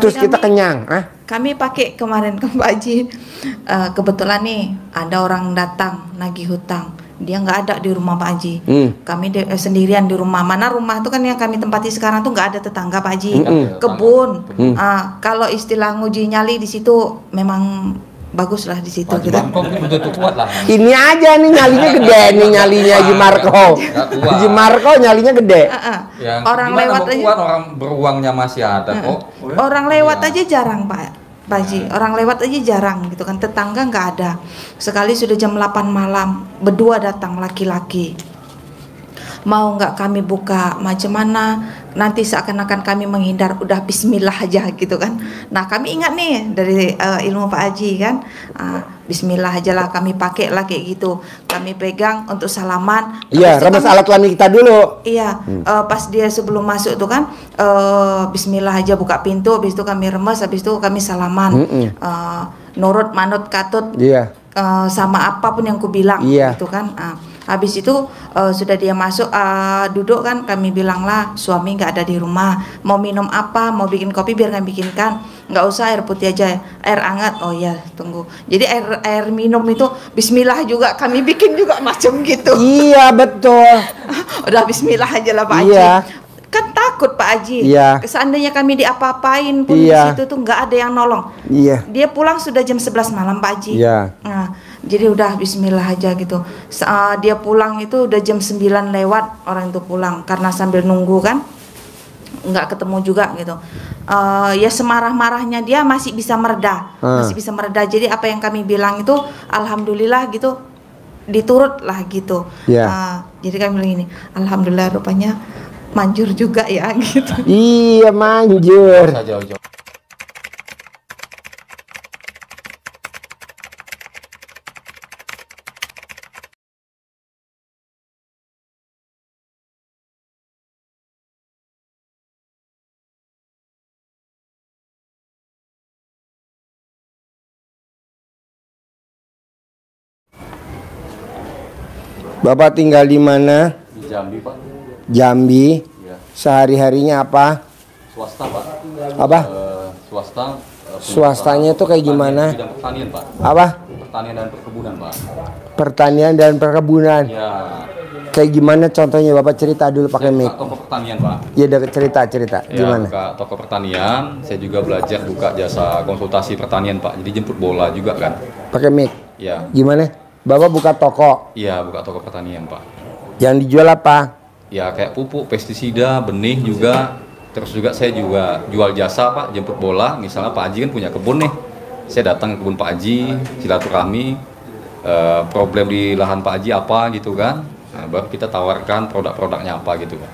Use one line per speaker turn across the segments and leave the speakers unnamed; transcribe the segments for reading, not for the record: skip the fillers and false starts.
Terus kita kenyang,
Kami pakai kemarin ke Pak Haji, kebetulan nih ada orang datang nagih hutang, dia nggak ada di rumah Pak Haji. Kami sendirian di rumah. Mana rumah itu kan yang kami tempati sekarang tuh nggak ada tetangga Pak Haji, kebun. Kalau istilah nguji nyali di situ memang bagus lah di situ. Gitu.
Ini aja nih nyalinya gede nih, nyalinya Haji Marco. Haji Marco nyalinya gede.
Orang lewat aja.
Orang beruangnya masih ada kok.
Orang lewat aja jarang Pak Haji. Orang lewat aja jarang gitu kan. Tetangga nggak ada. Sekali sudah jam 8 malam, berdua datang laki-laki. Mau nggak kami buka macam mana, nanti seakan-akan kami menghindar, udah bismillah aja gitu kan. Nah kami ingat nih dari ilmu Pak Haji kan, bismillah aja lah kami pakai lah kayak gitu. Kami pegang untuk salaman.
Iya, remes alat kelamin kita dulu.
Iya, pas dia sebelum masuk tuh kan, bismillah aja buka pintu, habis itu kami remes, habis itu kami salaman. Nurut manut katut, sama apapun yang ku bilang gitu kan. Habis itu sudah dia masuk, duduk kan, kami bilang lah suami nggak ada di rumah, mau minum apa, mau bikin kopi biar kami bikinkan, nggak usah air putih aja, air hangat. Oh ya tunggu, jadi air minum itu bismillah juga kami bikin juga macam gitu.
Iya betul.
Udah bismillah aja lah Pak Haji. Kan takut Pak Haji, seandainya kami diapa-apain pun di situ tuh nggak ada yang nolong. Dia pulang sudah jam 11 malam Pak Haji. Nah, jadi udah bismillah aja gitu. Dia pulang itu udah jam 9 lewat orang itu pulang, karena sambil nunggu kan nggak ketemu juga gitu. Ya semarah-marahnya dia masih bisa mereda, Jadi apa yang kami bilang itu alhamdulillah gitu, diturut lah gitu. Jadi kami bilang ini, alhamdulillah rupanya manjur juga ya gitu.
Iya manjur. Bapak tinggal di mana?
Di Jambi Pak.
Jambi. Sehari-harinya apa?
Swasta Pak.
Apa?
Swasta.
Swastanya itu kayak gimana?
Bidang pertanian Pak.
Apa?
Pertanian dan perkebunan Pak.
Pertanian dan perkebunan.
Ya.
Kayak gimana contohnya, Bapak cerita dulu pakai mic.
Toko pertanian Pak.
Iya, cerita gimana?
Buka toko pertanian. Saya juga belajar buka jasa konsultasi pertanian Pak. Jadi jemput bola juga kan.
Pakai mic.
Ya.
Gimana? Bapak buka toko.
Iya, buka toko pertanian Pak.
Yang dijual apa?
Ya kayak pupuk, pestisida, benih juga. Terus juga saya juga jual jasa Pak, jemput bola. Misalnya Pak Haji kan punya kebun nih, saya datang ke kebun Pak Haji, silaturahmi, problem di lahan Pak Haji apa gitu kan. Nah, baru kita tawarkan produk-produknya apa gitu Pak.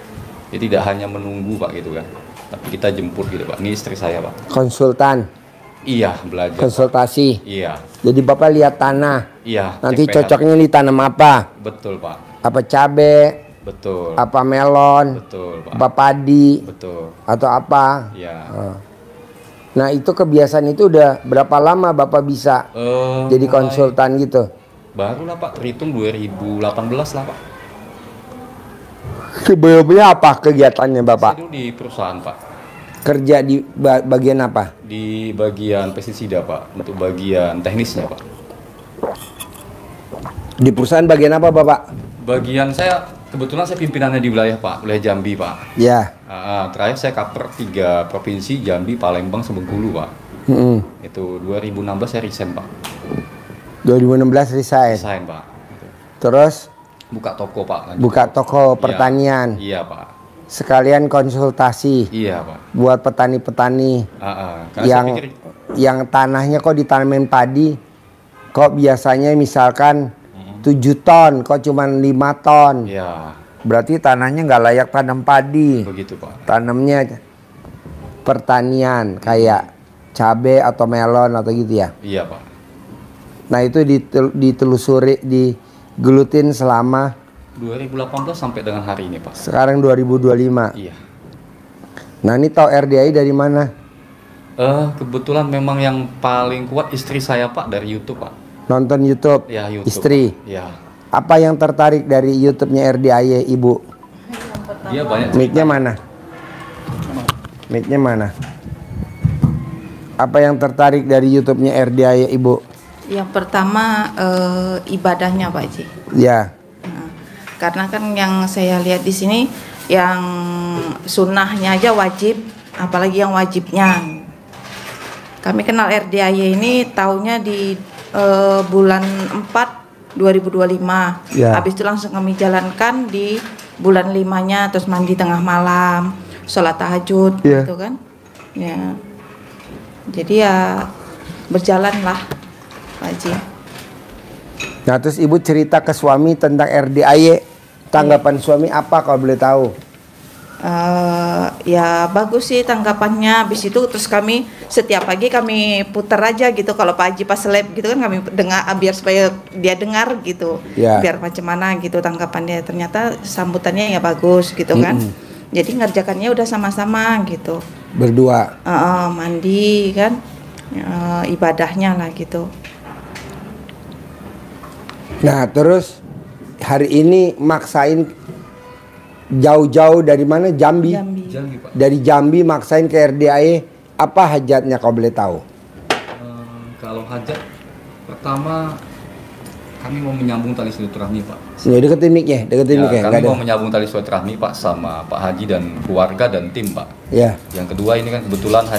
Jadi tidak hanya menunggu Pak gitu kan, tapi kita jemput gitu Pak. Ini istri saya Pak.
Konsultan.
Iya, belajar.
Konsultasi.
Iya.
Jadi Bapak lihat tanah.
Iya.
Nanti cocoknya ditanam apa?
Betul Pak.
Apa cabe?
Betul.
Apa melon?
Betul Pak.
Apa padi?
Betul.
Atau apa?
Iya.
Nah itu kebiasaan itu udah berapa lama Bapak bisa jadi konsultan gitu?
Baru lah Pak, terhitung 2018 lah Pak.
Sebelumnya apa kegiatannya Bapak?
Saya dulu di perusahaan Pak.
Kerja di bagian apa?
Di bagian pestisida Pak, untuk bagian teknisnya Pak.
Di perusahaan bagian apa Bapak?
Bagian saya, kebetulan saya pimpinannya di wilayah Pak, wilayah Jambi Pak.
Ya.
Terakhir saya cover 3 provinsi, Jambi, Palembang, Bengkulu Pak. Itu 2016 saya resign Pak.
2016 resign?
Resign Pak.
Terus?
Buka toko Pak.
Buka toko pertanian?
Iya Pak.
Sekalian konsultasi?
Iya Pak.
Buat petani-petani yang tanahnya kok ditanamin padi, kok biasanya misalkan 7 ton, kok cuma 5 ton.
Iya.
Berarti tanahnya nggak layak tanam padi.
Begitu Pak.
Tanamnya pertanian kayak cabai atau melon atau gitu ya.
Iya Pak.
Nah itu ditelusuri, digelutin selama
2018 sampai dengan hari ini Pak.
Sekarang 2025.
Iya.
Nah ini tahu RDI dari mana?
Kebetulan memang yang paling kuat istri saya Pak, dari YouTube Pak.
Nonton YouTube?
Ya, YouTube
istri?
Ya.
Apa yang tertarik dari YouTube-nya RDI Ibu?
Dia banyak.
Mic-nya mana? Mic-nya mana? Apa yang tertarik dari YouTube-nya RDAY, Ibu?
Yang pertama ibadahnya, Pak Haji.
Ya.
Nah, karena kan yang saya lihat di sini yang sunnahnya aja wajib, apalagi yang wajibnya. Kami kenal RDAY ini tahunnya di bulan 4 2025.
Ya.
Habis itu langsung kami jalankan di bulan 5-nya, terus mandi tengah malam, sholat tahajud, gitu kan. Ya. Jadi ya berjalanlah, Pak Haji.
Nah, terus Ibu cerita ke suami tentang RDAY. Tanggapan suami apa kalau boleh tahu?
Ya bagus sih tanggapannya. Habis itu terus kami setiap pagi kami putar aja gitu, kalau Pak Haji pas seleb gitu kan kami dengar, biar supaya dia dengar gitu, biar macam mana gitu tanggapannya. Ternyata sambutannya ya bagus gitu kan. Jadi ngerjakannya udah sama-sama gitu,
berdua.
Mandi kan, ibadahnya lah gitu.
Nah, terus hari ini maksain jauh-jauh dari mana? Jambi.
Pak.
Dari Jambi maksain ke RDAY. Apa hajatnya kalau boleh tahu?
Kalau hajat pertama kami mau menyambung tali silaturahmi, Pak.
Sini deketin mic-nya,
Kami mau menyambung tali silaturahmi, Pak, sama Pak Haji dan keluarga dan tim, Pak.
Ya.
Yang kedua ini kan kebetulan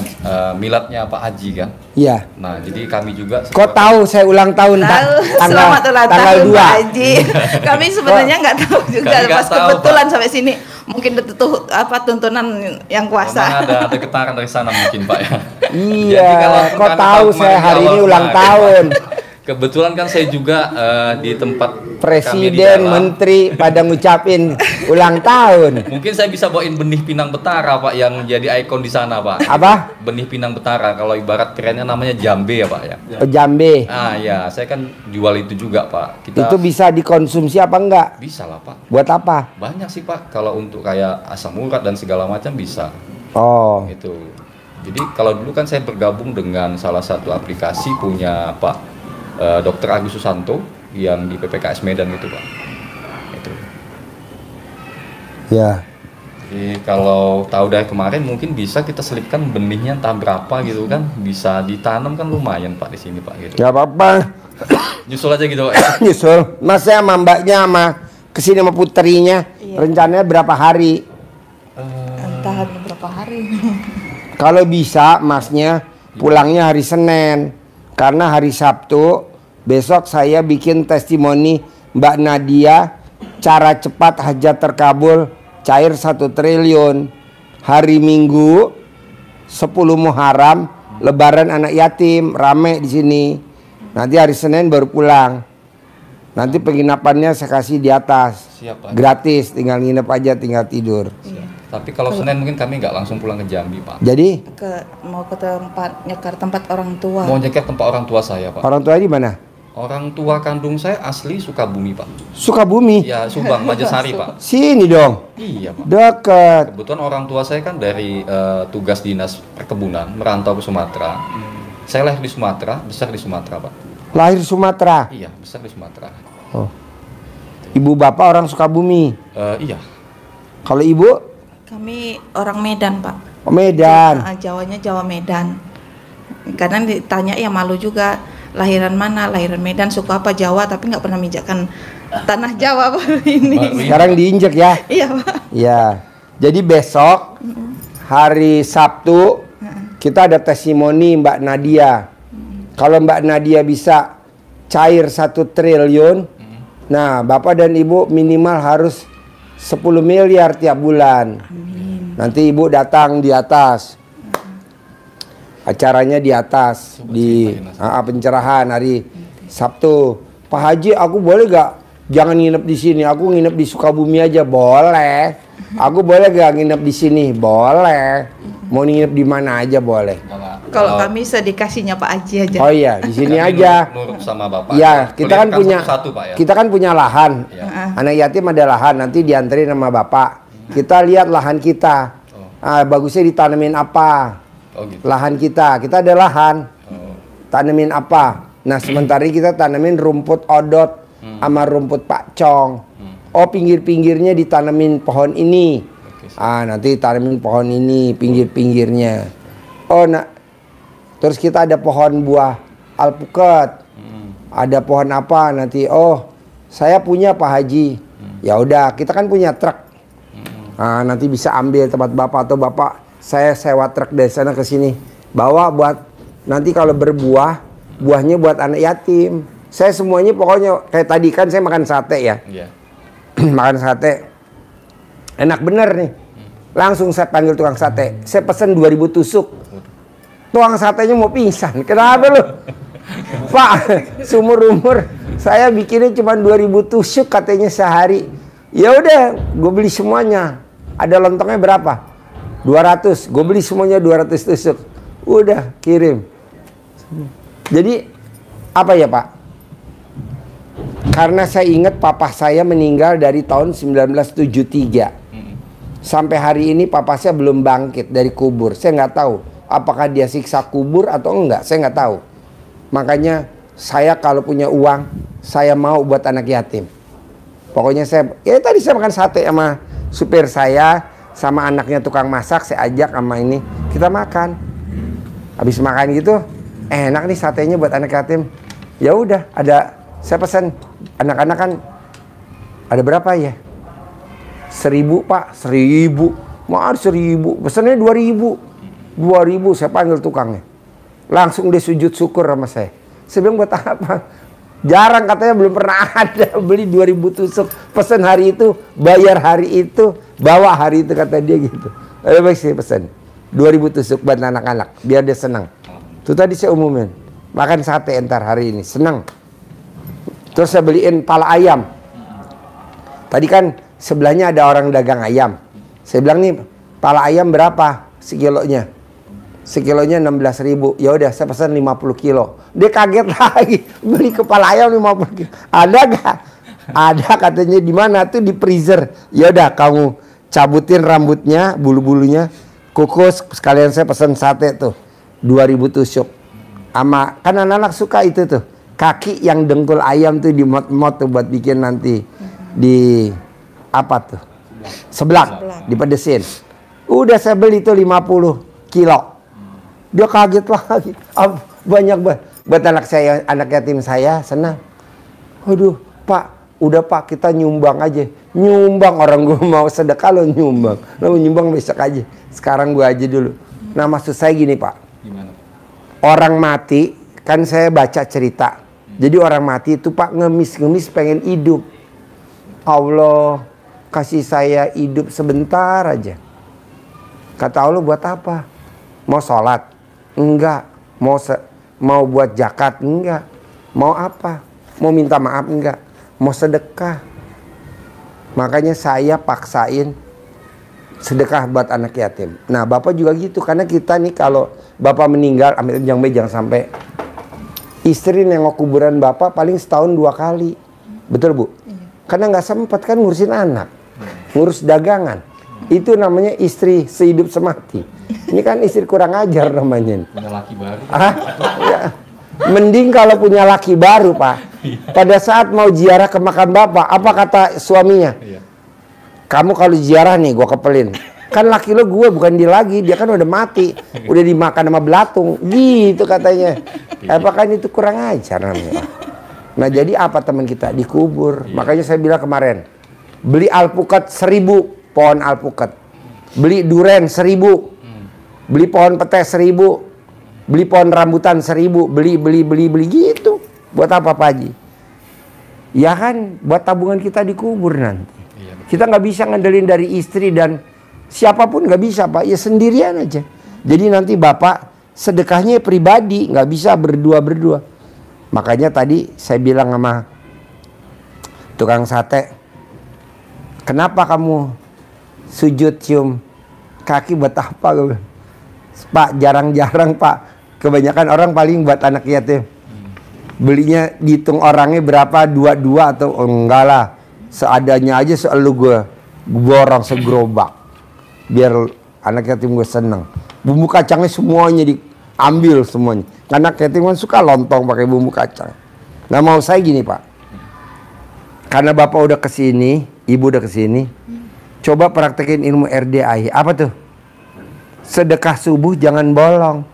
miladnya Pak Haji kan.
Iya.
Nah, jadi kami juga.
Kok tahu saya ulang tahun?
Selamat ulang tahun
2.
Pak Haji. Kami sebenarnya nggak tahu juga, pas kebetulan sampai sini. Mungkin itu tuntunan yang kuasa.
Ada getaran dari sana mungkin, Pak ya.
Iya. Kok tahu saya hari ini ulang tahun?
Kebetulan kan saya juga di tempat
presiden, menteri pada ngucapin ulang tahun.
Mungkin saya bisa bawain benih pinang betara, Pak, yang jadi ikon di sana, Pak.
Apa?
Benih pinang betara. Kalau ibarat kerennya namanya jambe ya, Pak ya.
Jambe.
Ya, saya kan jual itu juga, Pak.
Itu bisa dikonsumsi apa enggak?
Bisa lah, Pak.
Buat apa?
Banyak sih, Pak. Kalau untuk kayak asam urat dan segala macam bisa.
Oh.
Gitu. Jadi kalau dulu kan saya bergabung dengan salah satu aplikasi punya Pak Dr. Agus Susanto yang di PPKS Medan gitu, Pak. Itu.
Ya.
Jadi kalau tahu dari kemarin mungkin bisa kita selipkan benihnya entah berapa gitu kan, bisa ditanam kan lumayan, Pak, di sini, Pak, gitu.
Gak apa-apa.
Nyusul aja gitu, Pak. Ya?
Nyusul. Mas saya sama mbaknya sama kesini sama puterinya. Iya. Rencananya berapa hari?
Entah berapa hari.
Kalau bisa masnya pulangnya hari Senin. Karena hari Sabtu besok saya bikin testimoni Mbak Nadia, cara cepat hajat terkabul, cair 1 triliun. Hari Minggu 10 Muharram, Lebaran anak yatim, rame di sini. Nanti hari Senin baru pulang. Nanti penginapannya saya kasih di atas.
Siap, Pak.
Gratis, tinggal nginep aja, tinggal tidur.
Iya.
Tapi kalau Senin mungkin kami nggak langsung pulang ke Jambi, Pak.
Jadi?
Mau ke nyekar tempat orang tua.
Mau nyekar tempat orang tua saya, Pak.
Orang tua di mana?
Orang tua kandung saya asli Sukabumi, Pak.
Sukabumi?
Ya, Subang, Majasari, Pak.
Sini dong.
Iya, Pak.
Dekat.
Kebetulan orang tua saya kan dari tugas dinas perkebunan merantau ke Sumatera. Saya lahir di Sumatera, besar di Sumatera, Pak.
Lahir Sumatera?
Iya, besar di Sumatera.
Oh. Ibu bapak orang Sukabumi?
Iya.
Kalau ibu?
Kami orang Medan, Pak.
Oh, Medan.
Jawanya Jawa Medan. Kadang ditanya ya malu juga, lahiran mana? Lahiran Medan, suku apa? Jawa, tapi nggak pernah mijakkan tanah Jawa baru ini.
Sekarang diinjek ya?
Iya, Pak.
Iya. Jadi besok hari Sabtu kita ada testimoni Mbak Nadia. Kalau Mbak Nadia bisa cair 1 triliun, nah Bapak dan Ibu minimal harus 10 miliar tiap bulan.
Amin.
Nanti Ibu datang di atas. Acaranya di atas di pencerahan hari Sabtu. Pak Haji, aku boleh gak jangan nginep di sini? Aku nginep di Sukabumi aja. Boleh. Aku boleh gak nginep di sini? Boleh. Mau nginep di mana aja boleh.
Kalau kami sedikasinya Pak Haji aja.
Oh iya, di sini aja.
Nurut sama Bapak.
Iya, kita kan punya
satu, Pak, ya?
kita kan punya lahan.
Ya.
Anak yatim ada lahan, nanti dianterin sama Bapak. Kita lihat lahan kita. Bagusnya ditanemin apa?
Oh, gitu.
Lahan kita ada lahan. Tanemin apa? Nah, sementara kita tanemin rumput odot sama rumput pakcong. Oh, pinggir-pinggirnya ditanemin pohon ini. Nanti tanemin pohon ini pinggir-pinggirnya. Oh, Terus kita ada pohon buah alpukat. Ada pohon apa nanti, oh saya punya Pak Haji. Ya udah, kita kan punya truk. Nah, nanti bisa ambil tempat Bapak, atau Bapak saya sewa truk dari sana ke sini. Bawa buat nanti kalau berbuah, buahnya buat anak yatim. Saya semuanya pokoknya kayak tadi kan saya makan sate ya. Makan sate. Enak bener nih. Langsung saya panggil tukang sate. Saya pesen 2000 tusuk. Tukang satenya mau pingsan. Kenapa lu? Pak, seumur umur saya bikinnya cuma 2000 tusuk katanya sehari. Ya udah, gue beli semuanya. Ada lontongnya berapa? 200. Gue beli semuanya 200 tusuk. Udah, kirim. Jadi apa ya, Pak? Karena saya ingat papa saya meninggal dari tahun 1973. Sampai hari ini papa saya belum bangkit dari kubur. Saya nggak tahu apakah dia siksa kubur atau enggak. Saya nggak tahu. Makanya saya kalau punya uang, saya mau buat anak yatim. Pokoknya saya, ya tadi saya makan sate sama supir saya, sama anaknya tukang masak, saya ajak sama ini, kita makan. Habis makan gitu, enak nih satenya buat anak yatim. Ya udah, saya pesan anak-anak kan ada berapa ya? 1000 Pak, 1000. Mau 1000, pesannya 2000. 2000 saya panggil tukangnya. Langsung dia sujud syukur sama saya. Saya bilang buat apa? Jarang katanya, belum pernah ada beli 2000 tusuk. Pesan hari itu, bayar hari itu, bawa hari itu, kata dia gitu. Baik saya pesan 2000 tusuk buat anak-anak biar dia senang. Itu tadi saya umumin. Makan sate entar hari ini, senang. Terus saya beliin pala ayam. Tadi kan sebelahnya ada orang dagang ayam. Saya bilang nih, pala ayam berapa sekilonya? Sekilonya 16.000. Ya udah, saya pesan 50 kilo. Dia kaget lagi, beli kepala ayam 50 kilo. Ada gak? Ada katanya. Di mana tuh? Di freezer. Ya udah, kamu cabutin rambutnya, bulu-bulunya, kukus. Sekalian saya pesan sate tuh 2000 tusuk. Ama kan anak-anak suka itu tuh, kaki yang dengkul ayam tuh dimot-mot tuh buat bikin nanti di apa tuh? Seblak. Dipedesin. Udah saya beli tuh 50 kilo. Dia kaget lagi. Banyak banget. Buat anak saya, anak yatim saya senang. Waduh, Pak, udah Pak, kita nyumbang aja. Nyumbang, orang gue mau sedekah lo nyumbang. Lo nyumbang besok aja. Sekarang gue aja dulu. Nah, maksud saya gini, Pak.
Gimana?
Orang mati, kan saya baca cerita. Jadi orang mati itu Pak ngemis-ngemis pengen hidup. Allah kasih saya hidup sebentar aja. Kata Allah, buat apa? Mau sholat? Enggak. Mau buat zakat? Enggak. Mau apa? Mau minta maaf? Enggak. Mau sedekah? Makanya saya paksain sedekah buat anak yatim. Nah, Bapak juga gitu. Karena kita nih kalau Bapak meninggal, jangan sampai istri nengok kuburan Bapak paling setahun 2 kali. Betul, Bu? Karena nggak sempat kan ngurusin anak, ngurus dagangan. Itu namanya istri sehidup semati. Ini kan istri kurang ajar namanya.
Punya laki baru.
Ya. Mending kalau punya laki baru, Pak. Pada saat mau ziarah ke makam Bapak, apa kata suaminya? Kamu kalau ziarah nih, gue kepelin. Kan laki lo gue, bukan dia lagi. Dia kan udah mati. Udah dimakan sama belatung. Gitu katanya. Apakah itu kurang ajar namanya? Nah, jadi apa teman kita? Dikubur. Makanya saya bilang kemarin, beli alpukat 1000 pohon alpukat. Beli duren 1000. Beli pohon pete 1000. Beli pohon rambutan 1000. Beli gitu. Buat apa, Pak Haji? Ya kan, buat tabungan kita dikubur nanti. Kita nggak bisa ngandelin dari istri dan siapapun, nggak bisa, Pak. Ya sendirian aja. Jadi nanti Bapak sedekahnya pribadi, nggak bisa berdua-berdua. Makanya tadi saya bilang sama tukang sate, kenapa kamu sujud cium kaki buat apa? Pak, jarang-jarang, Pak. Kebanyakan orang paling buat anak yatim. Belinya dihitung orangnya berapa, 2 atau enggak lah. Seadanya aja, selalu gue borong segerobak biar anak yatim gue seneng. Bumbu kacangnya semuanya diambil semuanya. Karena yatim kan suka lontong pakai bumbu kacang. Nah, mau saya gini, Pak. Karena Bapak udah kesini, Ibu udah kesini, coba praktekin ilmu RDI. Apa tuh? Sedekah subuh jangan bolong.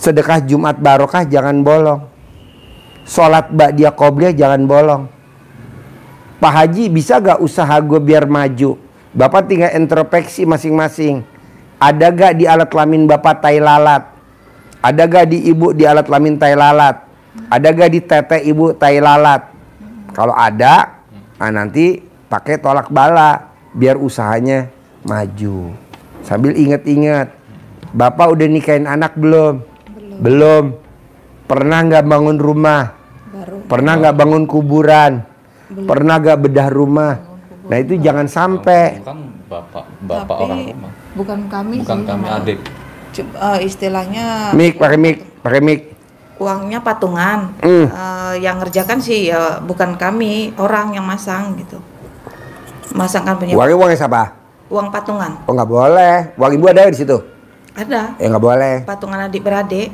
Sedekah Jumat Barokah jangan bolong. Sholat ba'diyah qobliyah jangan bolong. Pak Haji, bisa gak usaha gue biar maju? Bapak tinggal introspeksi masing-masing. Ada gak di alat kelamin Bapak tai lalat? Ada gak di ibu di alat kelamin tai lalat? Ada gak di tete ibu tai lalat? Kalau ada, nah nanti pakai tolak bala biar usahanya maju. Sambil inget-inget, Bapak udah nikahin anak belum? Belum. Pernah nggak bangun rumah? Pernah nggak bangun kuburan? Pernah nggak bedah rumah? Nah itu jangan sampai.
Bukan bapak orang rumah.
Bukan kami.
Bukan kami adik.
Istilahnya.
Pakai mic.
Uangnya patungan. Yang ngerjakan sih ya bukan kami, orang yang masang gitu. Masangkan punya.
Uangnya siapa?
Uang patungan.
Oh nggak boleh. Uang ibu ada di situ?
Ada.
Ya nggak boleh.
Patungan adik beradik.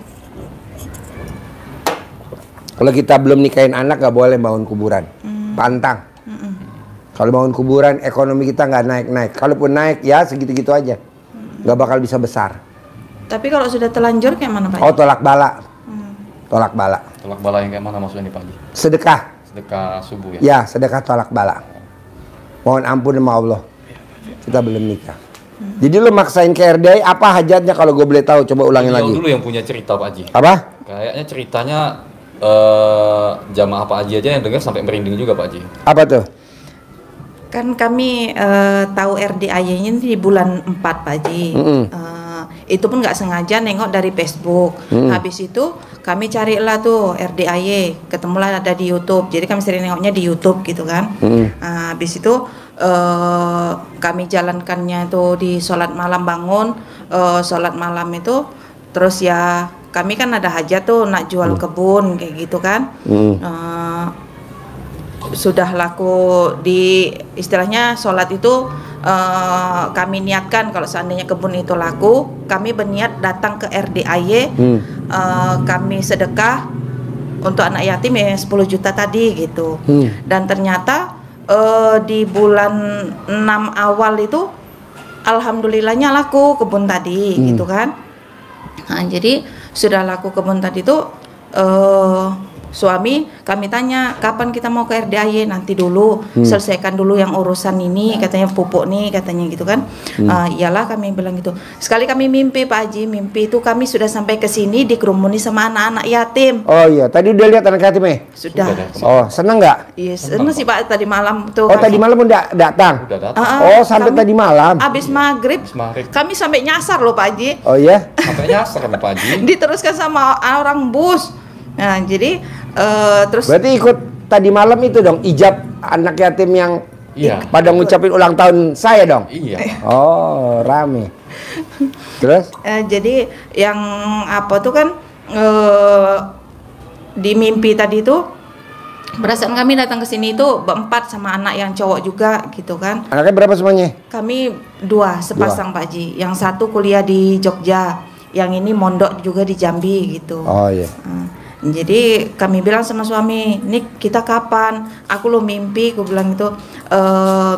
Kalau kita belum nikahin anak nggak boleh bangun kuburan, pantang. Kalau bangun kuburan ekonomi kita nggak naik-naik. Kalaupun naik ya segitu-gitu aja, nggak bakal bisa besar.
Tapi kalau sudah telanjur kayak mana Pak?
Oh tolak bala, tolak bala.
Tolak bala yang kayak mana maksudnya nih Pak Haji?
Sedekah.
Sedekah subuh ya?
Ya sedekah tolak bala. Mohon ampun sama Allah, kita belum nikah. Jadi lu maksain ke RDI apa hajatnya kalau gue boleh tahu? Coba ulangin lagi.
Dulu yang punya cerita Pak Haji.
Apa?
Kayaknya ceritanya jamaah Pak Haji aja yang dengar sampai merinding juga Pak Haji.
Apa tuh?
Kan kami tahu RDAY-nya di bulan 4 Pak Haji. Itu pun nggak sengaja nengok dari Facebook. Habis itu kami carilah tuh RDAY, ketemulah ada di YouTube. Jadi kami sering nengoknya di YouTube gitu kan. Habis itu kami jalankannya tuh di sholat malam bangun, sholat malam itu terus ya kami kan ada hajat tuh nak jual kebun kayak gitu kan. Sudah laku di istilahnya sholat itu kami niatkan kalau seandainya kebun itu laku, kami berniat datang ke RDAY, kami sedekah untuk anak yatim yang 10 juta tadi gitu. Dan ternyata di bulan 6 awal itu alhamdulillahnya laku kebun tadi gitu kan. Nah, jadi sudah laku kebun tadi itu suami kami tanya kapan kita mau ke RDAY, nanti dulu selesaikan dulu yang urusan ini katanya pupuk nih katanya gitu kan. Iyalah kami bilang gitu. Sekali kami mimpi Pak Haji, mimpi itu kami sudah sampai ke sini dikerumuni sama anak-anak yatim.
Oh iya, tadi udah lihat anak yatimnya?
Sudah.
Oh, seneng nggak?
Iya, seneng sih Pak tadi malam tuh.
Oh, tadi malam udah datang?
Udah datang.
Oh, sampai tadi malam?
Abis maghrib. Kami sampai nyasar loh Pak Haji.
Oh iya?
Sampai nyasar Pak Haji.
Diteruskan sama orang bus. Nah, jadi terus
berarti ikut tadi malam itu dong ijab anak yatim yang pada ngucapin ulang tahun saya dong?
Iya.
Oh, rame. Terus?
Jadi yang apa tuh kan di mimpi tadi tuh perasaan kami datang ke sini itu berempat sama anak yang cowok juga gitu kan.
Anaknya berapa semuanya?
Kami dua sepasang Pak Haji. Yang satu kuliah di Jogja, yang ini mondok juga di Jambi gitu.
Oh iya.
Jadi kami bilang sama suami, "Nik, kita kapan?" Aku lo mimpi, aku bilang itu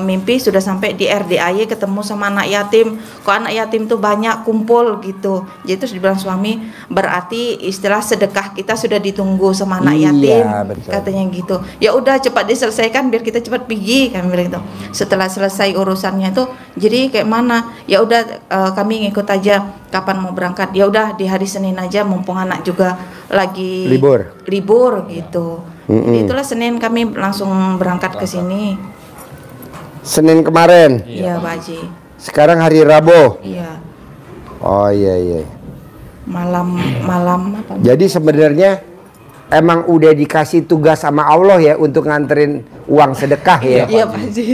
mimpi sudah sampai di RDAY ketemu sama anak yatim. Kok anak yatim tuh banyak kumpul gitu. Jadi terus dibilang suami, berarti istilah sedekah kita sudah ditunggu sama anak yatim. Betul. Katanya gitu. Ya udah cepat diselesaikan biar kita cepat pergi, kami bilang gitu. Setelah selesai urusannya itu, jadi kayak mana? Ya udah kami ngikut aja kapan mau berangkat. Ya udah di hari Senin aja mumpung anak juga lagi libur gitu. Jadi itulah Senin kami langsung berangkat ke sini.
Senin kemarin.
Iya Pak Haji.
Sekarang hari Rabu.
Iya.
Oh iya.
Malam apa?
Jadi sebenarnya emang udah dikasih tugas sama Allah ya untuk nganterin uang sedekah ya.
Iya Pak Haji.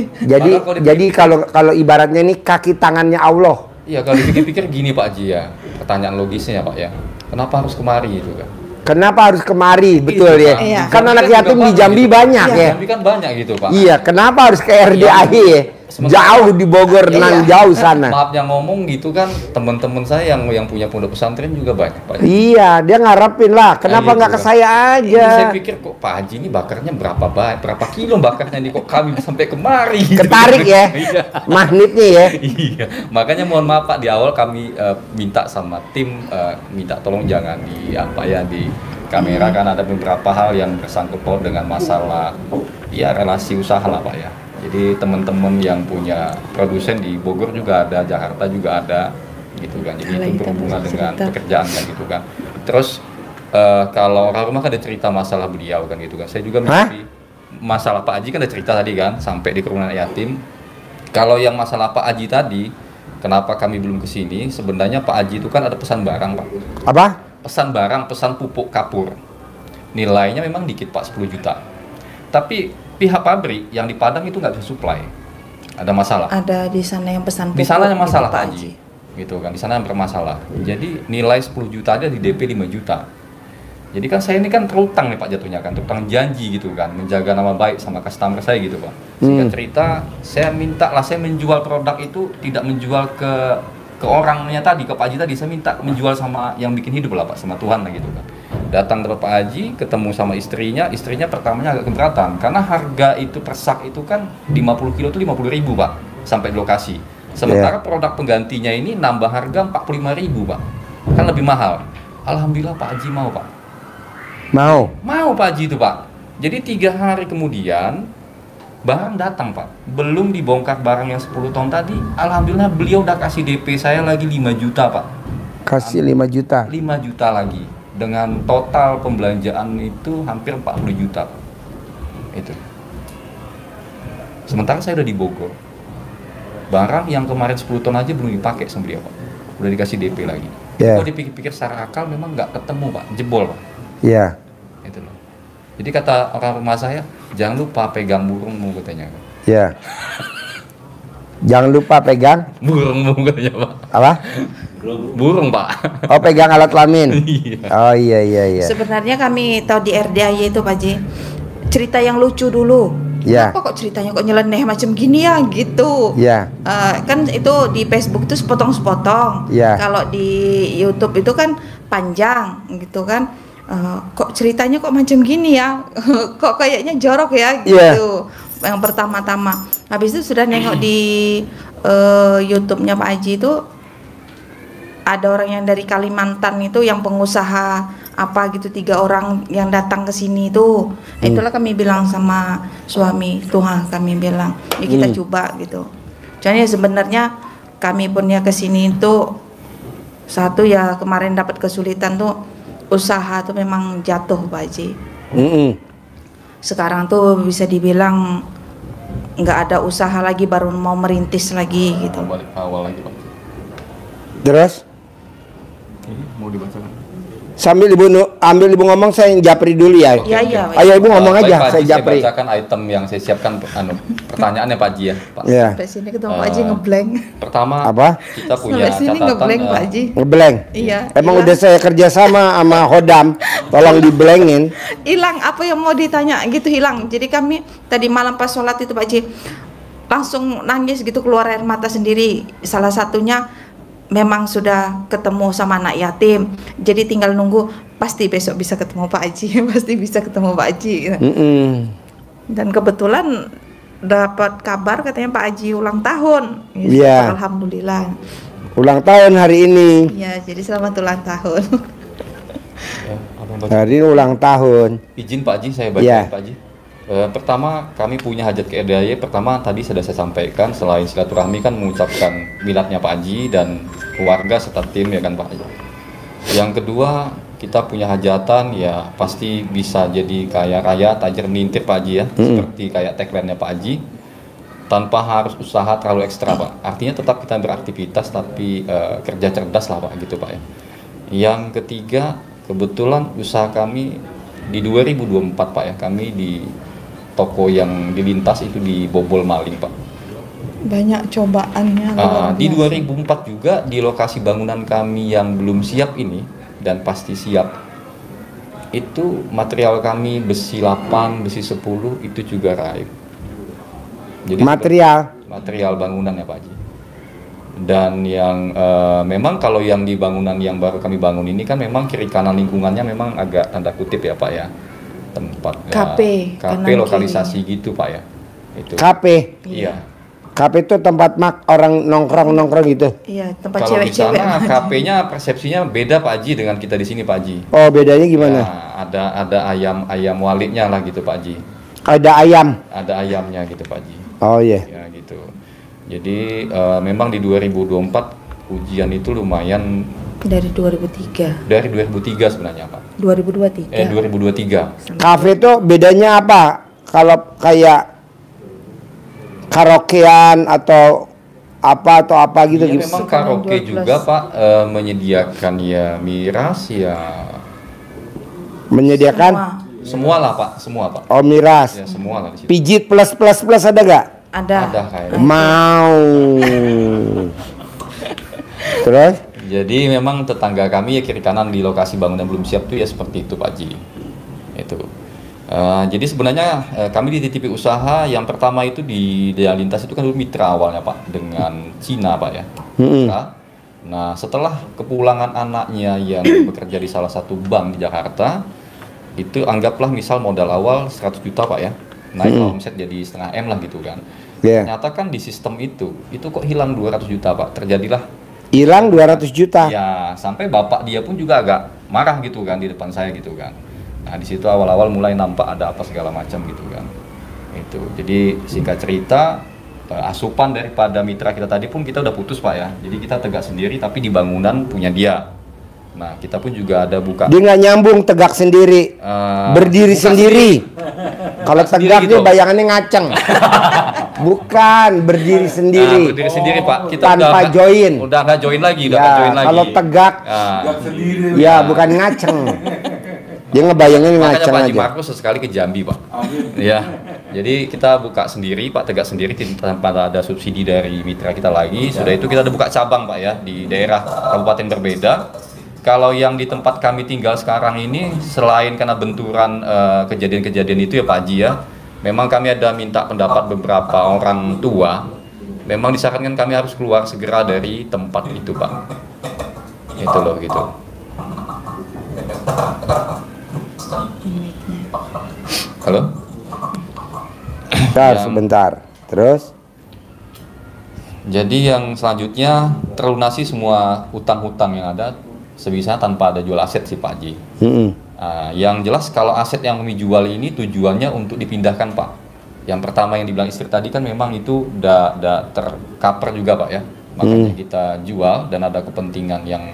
Jadi kalau ibaratnya ini kaki tangannya Allah.
Iya, kalau dipikir-pikir gini Pak Haji ya. Pertanyaan logisnya ya Pak ya. Kenapa harus kemari gitu kan?
Kenapa harus kemari? Betul ya.
Iya.
Kan anak yatim di Jambi
gitu.
banyak ya.
Jambi kan banyak gitu Pak.
Iya, kenapa harus ke RDAY ya? jauh di Bogor nan jauh sana.
Maaf yang ngomong gitu kan, teman-teman saya yang punya pondok pesantren juga banyak Pak.
Iya, dia ngarepin lah, kenapa nggak ke saya aja?
Saya pikir kok Pak Haji ini bakarnya berapa kilo bakarnya nih, kok kami sampai kemari.
Ketarik ya, magnetnya ya.
Iya, makanya mohon maaf Pak, di awal kami minta sama tim, minta tolong jangan di kamera, karena ada beberapa hal yang tersangkut paut dengan masalah ya relasi usaha lah Pak ya. Jadi teman-teman yang punya produsen di Bogor juga ada, Jakarta juga ada, gitu kan. Jadi itu berhubungan dengan pekerjaan kan gitu kan. Terus kalau orang rumah kan ada cerita masalah beliau kan gitu kan. Saya juga mimpi masalah Pak Haji kan ada cerita tadi kan, sampai di kerumunan yatim. Kalau yang masalah Pak Haji tadi, kenapa kami belum kesini? Sebenarnya Pak Haji itu kan ada pesan barang Pak.
Apa?
Pesan barang, pesan pupuk kapur. Nilainya memang dikit Pak, 10 juta. Tapi pihak pabrik yang di Padang itu nggak bisa supply, ada masalah.
Ada di sana yang pesan pupuk.
Di sana yang masalah Pak Haji, gitu kan. Di sana yang bermasalah. Jadi nilai 10 juta aja di DP 5 juta. Jadi kan saya ini kan terutang nih Pak jatuhnya kan, terutang janji gitu kan, menjaga nama baik sama customer saya gitu Pak. Singkat cerita, saya minta lah, saya menjual produk itu tidak menjual ke orangnya tadi, ke Pak Haji tadi, saya minta menjual sama yang bikin hidup lah Pak, sama Tuhan lah gitu kan. Datang ke Pak Haji, ketemu sama istrinya pertamanya agak keberatan karena harga itu per sak itu kan 50 kilo itu 50.000 Pak sampai di lokasi. Sementara produk penggantinya ini nambah harga 45.000 Pak, kan lebih mahal. Alhamdulillah Pak Haji mau Pak. Mau Pak Haji itu Pak. Jadi 3 hari kemudian barang datang Pak, belum dibongkar barang yang 10 ton tadi. Alhamdulillah beliau udah kasih DP saya lagi 5 juta Pak.
Kasih 5 juta.
5 juta lagi. Dengan total pembelanjaan itu hampir 40 juta. Itu. Sementara saya udah di Bogor. Barang yang kemarin 10 ton aja belum dipakai sama dia Pak. Udah dikasih DP lagi. Kalau dipikir-pikir secara akal memang nggak ketemu Pak, jebol Pak.
Iya.
Itu loh. Jadi kata orang rumah saya, jangan lupa pegang burungmu katanya.
Iya. Jangan lupa pegang
burungmu katanya Pak.
Apa?
Burung Pak.
Oh, pegang alat kelamin. Oh iya.
Sebenarnya kami tahu di RDAY itu Pak Haji, cerita yang lucu dulu. Kenapa kok ceritanya kok nyeleneh macam gini ya gitu. Kan itu di Facebook itu sepotong-sepotong. Kalau di YouTube itu kan panjang gitu kan. Kok ceritanya kok macam gini ya. Kok kayaknya jorok ya gitu. Yang pertama-tama. Habis itu sudah nengok di YouTube-nya Pak Haji itu, ada orang yang dari Kalimantan itu yang pengusaha apa gitu, 3 orang yang datang ke sini itu. Itulah kami bilang sama suami, Tuhan kami bilang, ya kita coba gitu. Jadi sebenarnya kami punya ke sini itu satu ya, kemarin dapat kesulitan tuh, usaha tuh memang jatuh Pak Haji. Sekarang tuh bisa dibilang nggak ada usaha lagi, baru mau merintis lagi gitu.
Balik awal lagi Pak.
Terus?
Mau dibacakan?
Sambil ibu ngomong, saya japri dulu ya.
Iya.
Ayo ibu ngomong aja,
Pak
saya
Haji,
japri.
saya bacakan item yang saya siapkan, pertanyaannya Pak Haji ya, Pak.
Sampai sini ketemu Pak Haji ngeblank.
Pertama,
apa?
Kita punya
sampai sini
catatan.
ngeblank Pak Haji.
Ngeblank.
Iya.
Emang udah saya kerja sama Hodam, tolong diblankin.
Hilang apa yang mau ditanya gitu, hilang. Jadi kami tadi malam pas sholat itu Pak Haji langsung nangis gitu, keluar air mata sendiri. Salah satunya memang sudah ketemu sama anak yatim, jadi tinggal nunggu, pasti besok bisa ketemu Pak Haji. Pasti bisa ketemu Pak Haji gitu. Dan kebetulan dapat kabar katanya Pak Haji ulang tahun. Alhamdulillah,
ulang tahun hari ini.
Ya, jadi selamat ulang tahun.
Hari ini ulang tahun.
Izin Pak Haji, saya baca Pak Haji. Pertama, kami punya hajat ke RDAY. Pertama, tadi sudah saya sampaikan, selain silaturahmi kan mengucapkan miladnya Pak Haji dan keluarga serta tim ya kan Pak Haji. Yang kedua, kita punya hajatan ya pasti bisa jadi kaya raya, tajir melintir Pak Haji ya. Seperti kayak tagline-nya Pak Haji. Tanpa harus usaha terlalu ekstra Pak. Artinya tetap kita beraktivitas tapi kerja cerdas lah Pak gitu Pak ya. Yang ketiga, kebetulan usaha kami di 2024 Pak ya, kami di toko yang dilintas itu dibobol maling Pak.
Banyak cobaannya.
Di 2004 juga di lokasi bangunan kami yang belum siap ini dan pasti siap, itu material kami besi 8, besi 10 itu juga raib. Jadi material bangunan ya Pak Haji. Dan yang memang kalau yang di bangunan yang baru kami bangun ini kan memang kiri kanan lingkungannya memang agak tanda kutip ya Pak ya, tempat
KP
lokalisasi kiri. Gitu Pak ya. Itu.
KP.
Iya.
KP itu tempat orang nongkrong gitu.
Iya, tempat cewek-cewek.
Kalau di sana KP-nya persepsinya beda Pak Haji dengan kita di sini Pak Haji.
Oh, bedanya gimana?
Ya, ada ayam walidnya lah gitu Pak Haji.
Ada ayam.
Ada ayamnya gitu Pak Haji.
Oh iya.
Ya gitu. Jadi memang di 2024 ujian itu lumayan.
Dari 2003.
Dari 2003 sebenarnya Pak.
2023.
2023.
Kafe itu bedanya apa? Kalau kayak karaokean atau apa gitu.
Ya, memang karaoke juga Pak menyediakan ya miras ya.
Menyediakan
semua lah Pak, semua Pak.
Oh miras.
Ya semua lah di situ.
Pijit plus ada gak?
Ada
kayaknya.
Mau. Terus?
Jadi memang tetangga kami ya kiri kanan di lokasi bangunan belum siap tuh ya seperti itu Pak Haji. Itu. Jadi sebenarnya kami dititipi usaha yang pertama itu di Daya Lintas itu kan dulu mitra awalnya Pak dengan Cina Pak ya. Nah setelah kepulangan anaknya yang bekerja di salah satu bank di Jakarta, itu anggaplah misal modal awal 100 juta Pak ya, naik omset jadi setengah M lah gitu kan. Ternyata kan di sistem itu kok hilang 200 juta Pak, terjadilah
hilang 200 juta.
Ya sampai bapak dia pun juga agak marah gitu kan di depan saya gitu kan. Nah di situ awal-awal mulai nampak ada apa segala macam gitu kan. Itu jadi singkat cerita asupan daripada mitra kita tadi pun kita udah putus Pak ya. Jadi kita tegak sendiri tapi di bangunan punya dia. Nah kita pun juga ada buka.
Dia nggak nyambung tegak sendiri, berdiri sendiri. Kalau tegak gitu. Dia bayangannya ngaceng. Bukan berdiri sendiri.
Berdiri sendiri Pak. Kita
tanpa join.
Udah nggak join lagi.
Kalau tegak, ya bukan ngaceng. Dia ngebayangin ngaceng aja.
Makanya Pak Haji Markus sesekali ke Jambi Pak. Ya. Jadi kita buka sendiri Pak, tegak sendiri tanpa ada subsidi dari mitra kita lagi. Sudah itu kita ada buka cabang Pak ya di daerah kabupaten berbeda. Kalau yang di tempat kami tinggal sekarang ini, selain karena benturan kejadian-kejadian itu ya Pak Haji ya, memang kami ada minta pendapat beberapa orang tua. Memang disarankan kami harus keluar segera dari tempat itu Pak. Itu loh gitu. Halo?
Sebentar. Terus?
Jadi yang selanjutnya terlunasi semua hutang-hutang yang ada sebisa tanpa ada jual aset sih Pak Haji. Yang jelas kalau aset yang kami jual ini tujuannya untuk dipindahkan Pak. Yang pertama yang dibilang istri tadi kan memang itu udah tercover juga Pak ya. Makanya kita jual dan ada kepentingan yang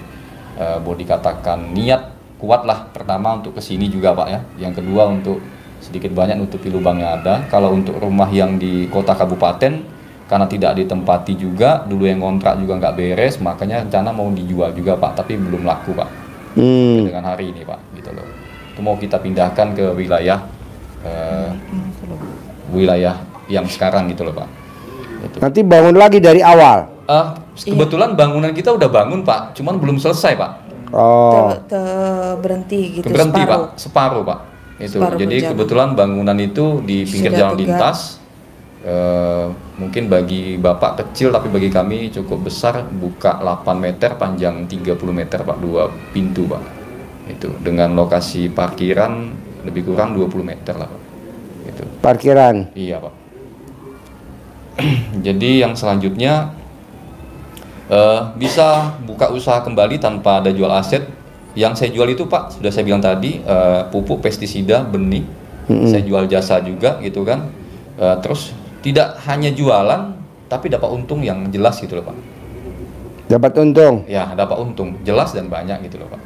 boleh dikatakan niat kuat lah. Pertama untuk kesini juga Pak ya. Yang kedua untuk sedikit banyak nutupi lubang yang ada. Kalau untuk rumah yang di kota kabupaten karena tidak ditempati juga, dulu yang kontrak juga nggak beres, makanya rencana mau dijual juga Pak, tapi belum laku Pak. Dengan hari ini Pak, gitu loh. Itu mau kita pindahkan ke wilayah yang sekarang gitu loh Pak. Gitu.
Nanti bangun lagi dari awal.
Kebetulan bangunan kita udah bangun Pak, cuman belum selesai Pak.
Berhenti gitu.
Berhenti Pak, separuh Pak. Itu. Jadi kebetulan bangunan itu di pinggir jalan lintas. Mungkin bagi Bapak kecil tapi bagi kami cukup besar, buka 8 meter, panjang 30 meter Pak, 2 pintu Pak. Itu dengan lokasi parkiran lebih kurang 20 meter lah Pak. Itu.
Parkiran?
Iya Pak. Jadi yang selanjutnya bisa buka usaha kembali tanpa ada jual aset. Yang saya jual itu Pak, sudah saya bilang tadi, pupuk pestisida, benih. Saya jual jasa juga gitu kan. Terus tidak hanya jualan, tapi dapat untung yang jelas gitu loh Pak.
Dapat untung?
Ya, dapat untung jelas dan banyak gitu loh Pak.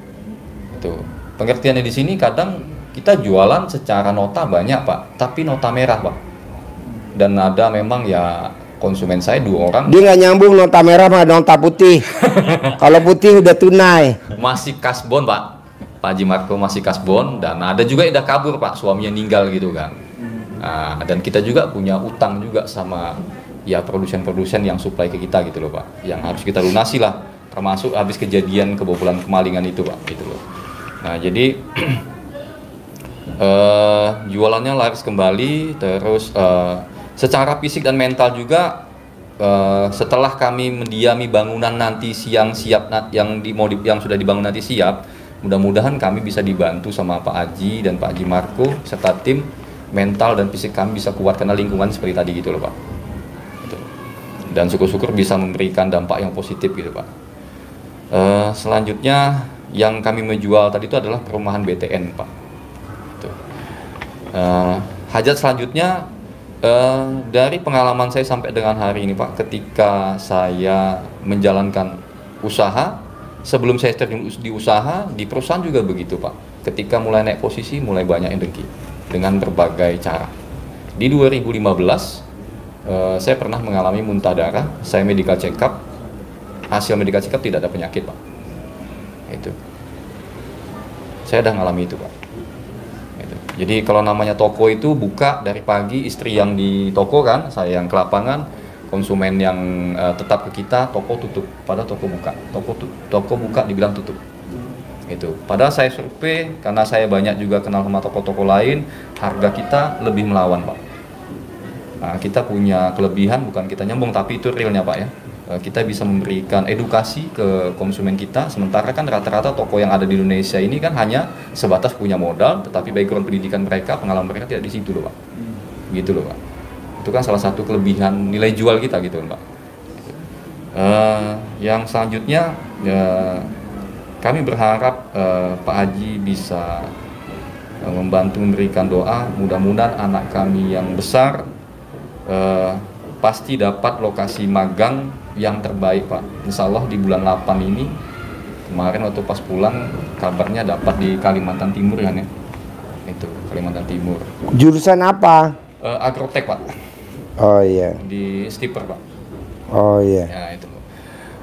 Itu pengertiannya di sini kadang kita jualan secara nota banyak Pak, tapi nota merah Pak. Dan ada memang ya konsumen saya 2 orang.
Dia nggak nyambung nota merah sama nota putih. Kalau putih udah tunai.
Masih kasbon Pak. Pak Haji Marco masih kasbon dan ada juga yang udah kabur Pak, suaminya meninggal gitu kan. Dan kita juga punya utang juga sama ya produsen-produsen yang supply ke kita gitu loh Pak, yang harus kita lunasi lah, termasuk habis kejadian kebobolan kemalingan itu Pak gitu loh. Nah jadi jualannya laris kembali, terus Secara fisik dan mental juga, setelah kami mendiami bangunan nanti siang siap yang sudah dibangun nanti siap, mudah-mudahan kami bisa dibantu sama Pak Haji dan Pak Haji Marco serta tim, mental dan fisik kami bisa kuat karena lingkungan seperti tadi gitu loh Pak. Gitu. Dan syukur-syukur bisa memberikan dampak yang positif gitu Pak. Selanjutnya yang kami menjual tadi itu adalah perumahan BTN Pak. Gitu. Hajat selanjutnya, dari pengalaman saya sampai dengan hari ini Pak, ketika saya menjalankan usaha, sebelum saya terjun di usaha, di perusahaan juga begitu Pak. Ketika mulai naik posisi, mulai banyak yang dengki dengan berbagai cara. Di 2015, saya pernah mengalami muntah darah, saya medical check up, hasil medical check up tidak ada penyakit Pak. Itu. Saya udah mengalami itu Pak. Jadi kalau namanya toko itu buka dari pagi, istri yang di toko kan, saya yang ke lapangan, konsumen yang tetap ke kita, toko tutup, padahal toko buka, toko buka dibilang tutup. Itu. Padahal saya survei, karena saya banyak juga kenal sama toko-toko lain, harga kita lebih melawan Pak. Nah, kita punya kelebihan, bukan kita nyombong, tapi itu realnya Pak ya. Kita bisa memberikan edukasi ke konsumen kita, sementara kan rata-rata toko yang ada di Indonesia ini kan hanya sebatas punya modal, tetapi background pendidikan mereka, pengalaman mereka tidak di situ loh Pak. Gitu loh Pak. Itu kan salah satu kelebihan nilai jual kita gitu Pak. Yang selanjutnya, kami berharap Pak Haji bisa membantu memberikan doa, mudah-mudahan anak kami yang besar pasti dapat lokasi magang yang terbaik Pak. Insya Allah di bulan 8 ini, kemarin waktu pas pulang kabarnya dapat di Kalimantan Timur kan ya. Itu Kalimantan Timur.
Jurusan apa?
Agrotek Pak.
Oh iya.
Di Stiper Pak.
Oh iya.
Ya itu.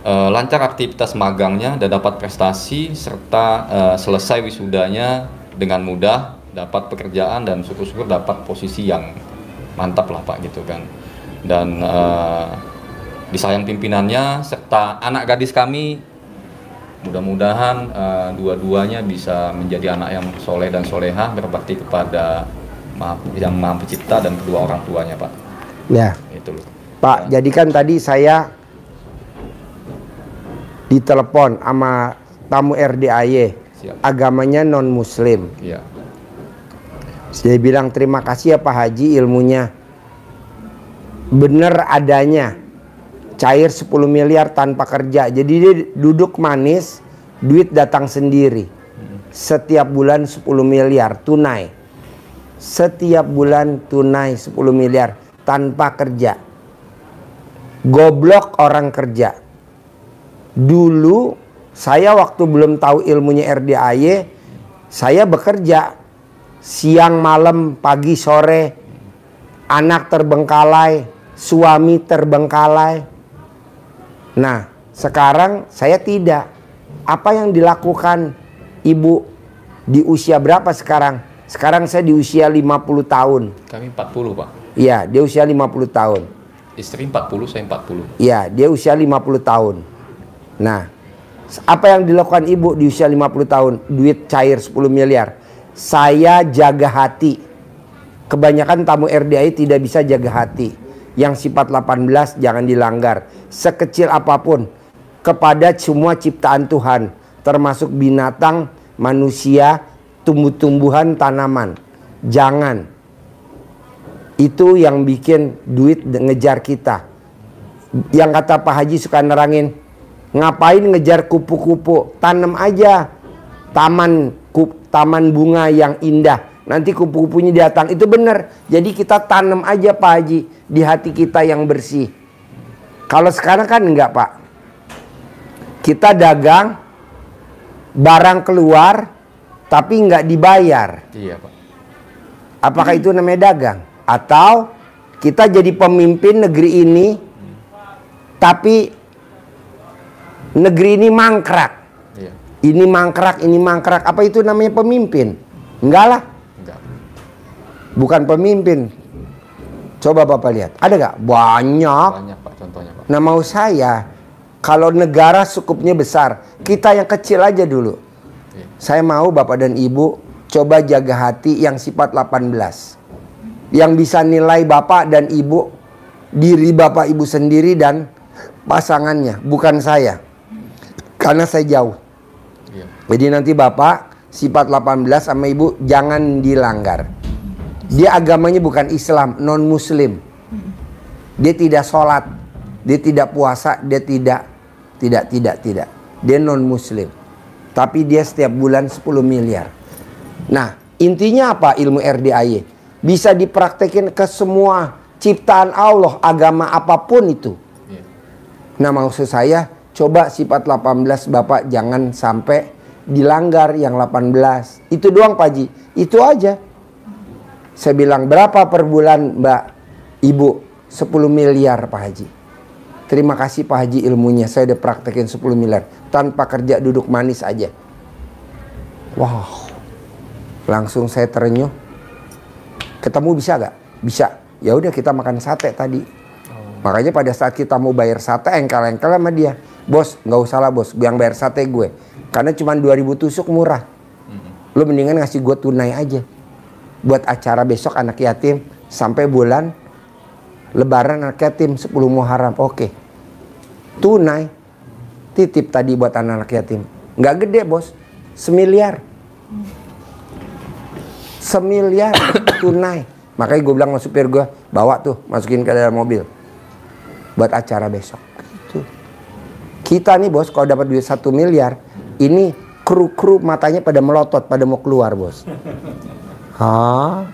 Lancar aktivitas magangnya dan dapat prestasi serta selesai wisudanya dengan mudah, dapat pekerjaan dan syukur-syukur dapat posisi yang mantap lah Pak gitu kan. Dan disayang pimpinannya serta anak gadis kami, mudah-mudahan dua-duanya bisa menjadi anak yang soleh dan solehah, berbakti kepada Yang Maha Pencipta dan kedua orang tuanya Pak.
Ya.
Itu loh.
Pak, jadi kan tadi saya ditelepon sama tamu RDAY, agamanya non Muslim.
Iya.
Saya bilang terima kasih ya Pak Haji ilmunya. Bener adanya cair 10 miliar tanpa kerja, jadi dia duduk manis, duit datang sendiri. Setiap bulan 10 miliar tunai, setiap bulan tunai 10 miliar tanpa kerja. Goblok orang kerja. Dulu saya waktu belum tahu ilmunya RDAY, saya bekerja siang malam pagi sore, anak terbengkalai, suami terbengkalai. Nah, sekarang saya tidak. Apa yang dilakukan ibu di usia berapa sekarang? Sekarang saya di usia 50 tahun.
Kami 40 Pak.
Iya, dia usia 50 tahun.
Istri 40, saya 40.
Iya, dia usia 50 tahun. Nah, apa yang dilakukan ibu di usia 50 tahun? Duit cair 10 miliar. Saya jaga hati. Kebanyakan tamu RDAY tidak bisa jaga hati. Yang sifat 18 jangan dilanggar. Sekecil apapun kepada semua ciptaan Tuhan, termasuk binatang, manusia, tumbuh-tumbuhan, tanaman. Jangan. Itu yang bikin duit ngejar kita. Yang kata Pak Haji suka nerangin, ngapain ngejar kupu-kupu? Tanam aja taman bunga yang indah. Nanti kupu-kupunya datang. Itu benar. Jadi kita tanam aja Pak Haji di hati kita yang bersih. Kalau sekarang kan enggak Pak. Kita dagang, barang keluar, tapi enggak dibayar.
Iya Pak.
Apakah itu namanya dagang? Atau kita jadi pemimpin negeri ini, tapi negeri ini mangkrak.
Iya.
Ini mangkrak, ini mangkrak. Apa itu namanya pemimpin? Enggak lah.
Enggak.
Bukan pemimpin. Coba Bapak lihat. Ada nggak? Banyak.
Banyak Pak, contohnya Pak.
Nah mau saya, kalau negara cukupnya besar, kita yang kecil aja dulu. Iya. Saya mau Bapak dan Ibu coba jaga hati yang sifat 18. Yang bisa nilai bapak dan ibu, diri bapak ibu sendiri dan pasangannya, bukan saya. Karena saya jauh. Jadi nanti bapak sifat 18 sama ibu jangan dilanggar. Dia agamanya bukan Islam, non muslim. Dia tidak sholat, dia tidak puasa, dia tidak. Dia non muslim. Tapi dia setiap bulan 10 miliar. Nah, intinya apa ilmu RDAY? Bisa dipraktekin ke semua ciptaan Allah, agama apapun itu. Nah, maksud saya, coba sifat 18 bapak jangan sampai dilanggar yang 18. Itu doang Pak Haji, itu aja. Saya bilang berapa per bulan Mbak Ibu? 10 miliar Pak Haji. Terima kasih Pak Haji ilmunya, saya udah praktekin 10 miliar. Tanpa kerja duduk manis aja. Wow. Langsung saya terenyuh. Ketemu bisa gak? Bisa. Ya udah kita makan sate tadi. Makanya pada saat kita mau bayar sate engkel-engkel sama dia. Bos, nggak usah lah bos, yang bayar sate gue. Karena cuma 2.000 tusuk murah. Lo mendingan ngasih gue tunai aja. Buat acara besok anak yatim sampai bulan Lebaran anak yatim 10 Muharram. Oke. Tunai. Titip tadi buat anak yatim. Nggak gede bos. 1 miliar. 1 miliar tunai. Makanya gue bilang sama supir gue, bawa tuh, masukin ke dalam mobil. Buat acara besok. Gitu. Kita nih bos, kalau dapat duit 1 miliar, ini kru-kru matanya pada melotot, pada mau keluar bos. Hah?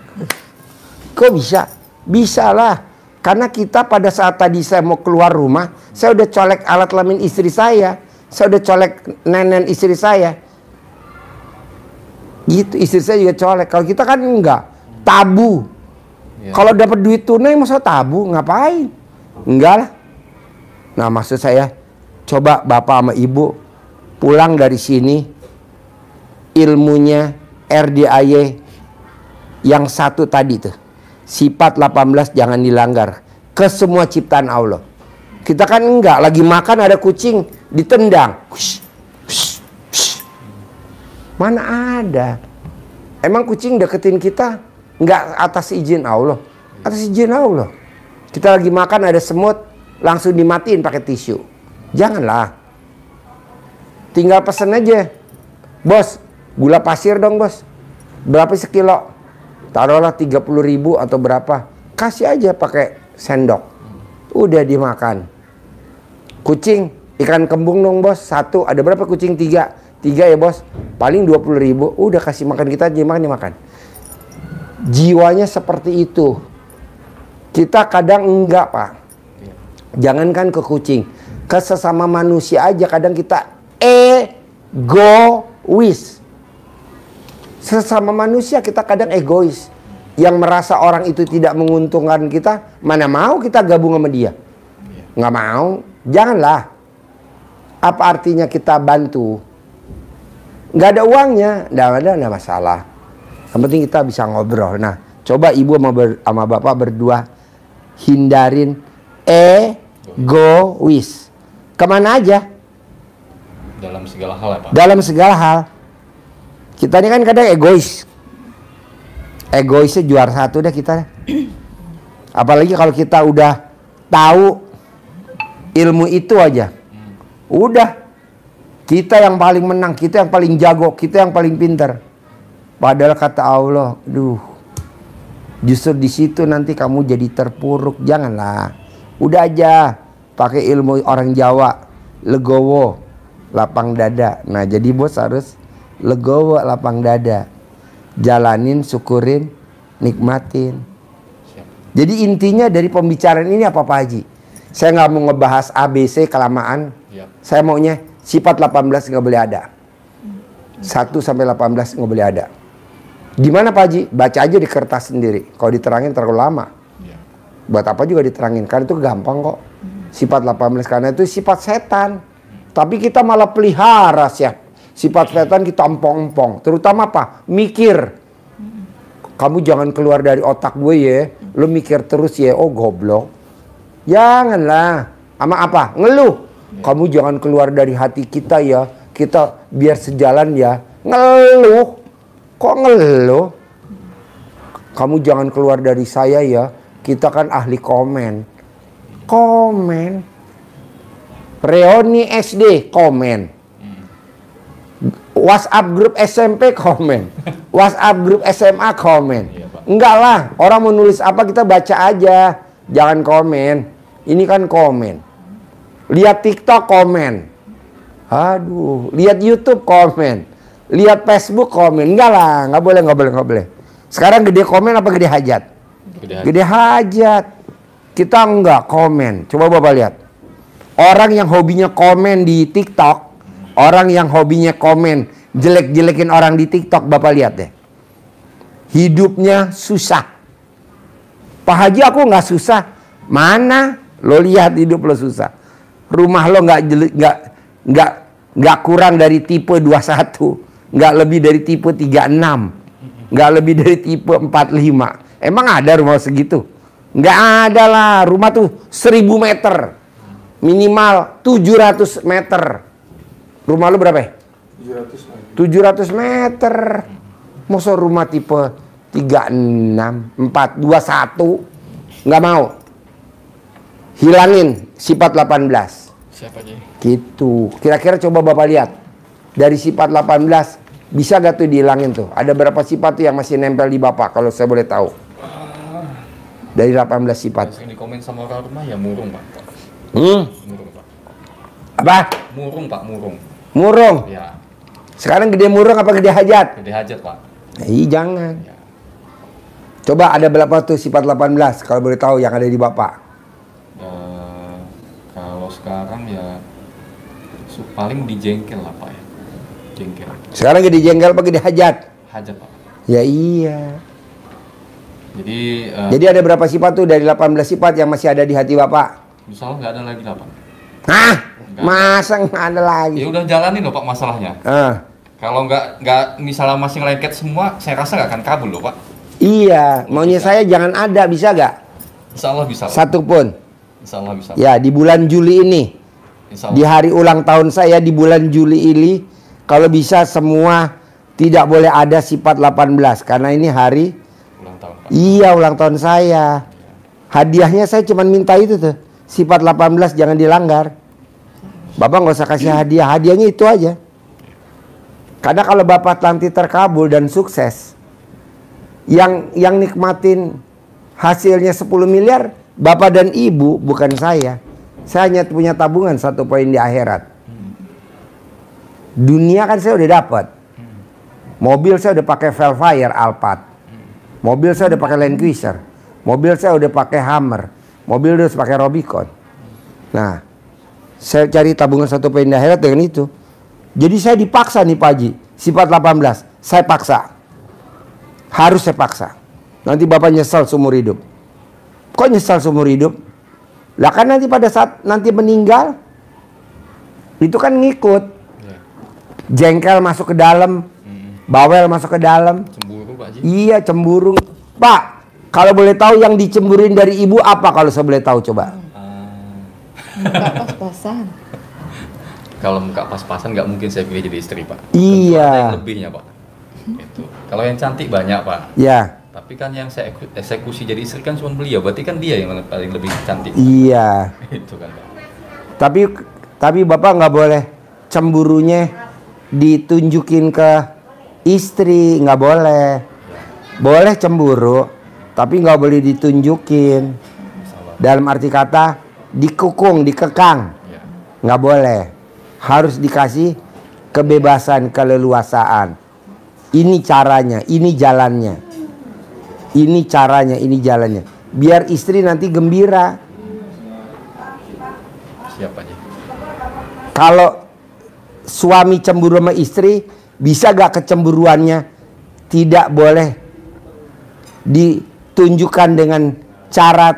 Kok bisa? Bisa lah. Karena kita pada saat tadi saya mau keluar rumah, saya udah colek alat kelamin istri saya. Saya udah colek nenen istri saya. Gitu, istri saya juga colek. Kalau kita kan enggak, tabu. Kalau dapat duit tunai masa tabu, ngapain? Enggak lah. Nah maksud saya, coba bapak sama ibu pulang dari sini, ilmunya RDAY yang satu tadi tuh, sifat 18 jangan dilanggar ke semua ciptaan Allah. Kita kan enggak, lagi makan ada kucing ditendang. Mana ada? Emang kucing deketin kita enggak atas izin Allah? Atas izin Allah. Kita lagi makan ada semut, langsung dimatiin pakai tisu. Janganlah. Tinggal pesen aja. Bos, gula pasir dong bos. Berapa sekilo? Taruhlah 30.000 atau berapa. Kasih aja pakai sendok. Udah dimakan. Kucing, ikan kembung dong bos. 1, ada berapa kucing? 3 ya bos. Paling 20.000. Udah kasih makan kita aja, makan. Jiwanya seperti itu. Kita kadang enggak pak. Jangankan ke kucing, ke sesama manusia aja kadang kita egois. Sesama manusia kita kadang egois. Yang merasa orang itu tidak menguntungkan kita, mana mau kita gabung sama dia? Nggak mau. Janganlah. Apa artinya kita bantu? Nggak ada uangnya, nggak masalah. Yang penting kita bisa ngobrol. Nah, coba ibu sama bapak berdua hindarin egois. Kemana aja?
Dalam segala hal ya Pak?
Dalam segala hal. Kita ini kan kadang egois. Egoisnya juara 1 deh kita. Apalagi kalau kita udah tahu ilmu itu aja. Udah. Kita yang paling menang, kita yang paling jago, kita yang paling pintar. Padahal kata Allah, justru di situ nanti kamu jadi terpuruk. Janganlah. Udah aja pakai ilmu orang Jawa, legowo, lapang dada. Nah, jadi bos harus legowo, lapang dada. Jalanin, syukurin, nikmatin. Jadi intinya dari pembicaraan ini apa Pak Haji? Saya nggak mau ngebahas ABC kelamaan. Saya maunya sifat 18 nggak boleh ada. 1 sampai 18 nggak boleh ada. Gimana Pak Haji? Baca aja di kertas sendiri. Kalau diterangin terlalu lama. Buat apa juga diterangin? Karena itu gampang kok. Sifat 18 karena itu sifat setan. Tapi kita malah pelihara sifat setan kita empong-empong. Terutama apa? Mikir. Kamu jangan keluar dari otak gue ya. Lu mikir terus ya. Oh goblok. Janganlah. Sama apa? Ngeluh. Kamu jangan keluar dari hati kita ya. Kita biar sejalan ya. Ngeluh. Kok ngeluh? kamu jangan keluar dari saya ya. Kita kan ahli komen. Komen. Reuni SD komen. WhatsApp grup SMP komen. WhatsApp grup SMA komen. Enggak lah, orang mau nulis apa kita baca aja. Jangan komen. Ini kan komen. Lihat TikTok komen. Aduh, lihat YouTube komen. Lihat Facebook komen. Enggak lah, nggak boleh. Sekarang gede komen apa gede hajat? Gede hajat. Kita enggak komen. Coba Bapak lihat. Orang yang hobinya komen di TikTok, orang yang hobinya komen jelek-jelekin orang di TikTok, Bapak lihat deh. Hidupnya susah. Pak Haji, aku nggak susah. Mana? Lo lihat hidup lo susah. Rumah lo nggak kurang dari tipe 21, nggak lebih dari tipe 36, nggak lebih dari tipe 45. Emang ada rumah segitu? Nggak ada lah. Rumah tuh 1000 meter, minimal 700 meter. Rumah lo berapa ya? 700 meter. Masa rumah tipe 36, 4, 21? Nggak mau. Hilangin sifat 18.
Siapa aja?
Gitu. Kira-kira coba Bapak lihat. Dari sifat 18, bisa gak tuh dihilangin tuh? Ada berapa sifat tuh yang masih nempel di Bapak kalau saya boleh tahu? Dari 18 sifat.
Yang dikomen sama orang rumah ya murung, Pak.
Murung,
Pak.
Apa?
Murung, Pak, murung.
Murung?
Ya.
Sekarang gede murung apa gede hajat?
Gede hajat, Pak.
Jangan.
Ya.
Coba ada berapa tuh sifat 18 kalau boleh tahu yang ada di Bapak?
Kalau sekarang ya paling dijengkel lah, Pak ya. Jengkel.
Sekarang gede jengkel apa gede hajat?
Hajat, Pak.
Ya iya.
Jadi
ada berapa sifat tuh dari 18 sifat yang masih ada di hati Bapak?
misalnya nggak ada lagi lah, Pak.
Hah? Masa nggak ada lagi?
Ya udah jalanin loh, Pak, masalahnya. Kalau nggak misalnya masih ngelengket semua, saya rasa nggak akan kabul loh, Pak.
Iya, maunya bisa. Saya jangan ada, bisa nggak?
Insya Allah bisa.
Satu pun.
Insya Allah bisa.
Ya, di bulan Juli ini, di hari ulang tahun saya di bulan Juli ini, kalau bisa semua tidak boleh ada sifat 18 karena ini hari
ulang tahun, Pak.
Iya, ulang tahun saya. Hadiahnya saya cuma minta itu tuh, sifat 18 jangan dilanggar. Bapak nggak usah kasih hadiah, hadiahnya itu aja. Karena kalau Bapak nanti terkabul dan sukses, yang nikmatin hasilnya 10 miliar Bapak dan Ibu, bukan saya. Saya hanya punya tabungan 1 poin di akhirat. Dunia kan saya udah dapat. Mobil saya udah pakai Velfire Alphard. Mobil saya udah pakai Land Cruiser. Mobil saya udah pakai Hummer. Mobil udah pakai Rubicon. Nah, saya cari tabungan 1 poin di akhirat dengan itu. Jadi saya dipaksa nih Pak Haji, sifat 18, saya paksa. Harus saya paksa. Nanti Bapak nyesal seumur hidup. Kok nyesal seumur hidup? Lah kan nanti pada saat nanti meninggal, itu kan ngikut. Jengkel masuk ke dalam, bawel masuk ke dalam.
Cemburu, Pak Haji.
Iya, cemburu. Pak, kalau boleh tahu yang dicemburuin dari ibu apa kalau saya boleh tahu coba?
Muka pas-pasan.
Kalau muka pas-pasan nggak mungkin saya pilih jadi istri, Pak.
Iya.
Ada yang lebihnya, Pak. Itu. Kalau yang cantik banyak, Pak.
Ya.
Tapi kan yang saya eksekusi jadi istri kan cuma beliau, berarti kan dia yang paling lebih cantik.
Iya.
Itu kan, Pak.
Tapi Bapak nggak boleh cemburunya ditunjukin ke istri, nggak boleh. Boleh cemburu, tapi nggak boleh ditunjukin. Dalam arti kata dikukung, dikekang, nggak boleh. Harus dikasih kebebasan, keleluasaan. Ini caranya, ini jalannya. Ini caranya, ini jalannya. Biar istri nanti gembira.
Siapa aja?
Kalau suami cemburu sama istri, bisa gak kecemburuannya tidak boleh ditunjukkan dengan cara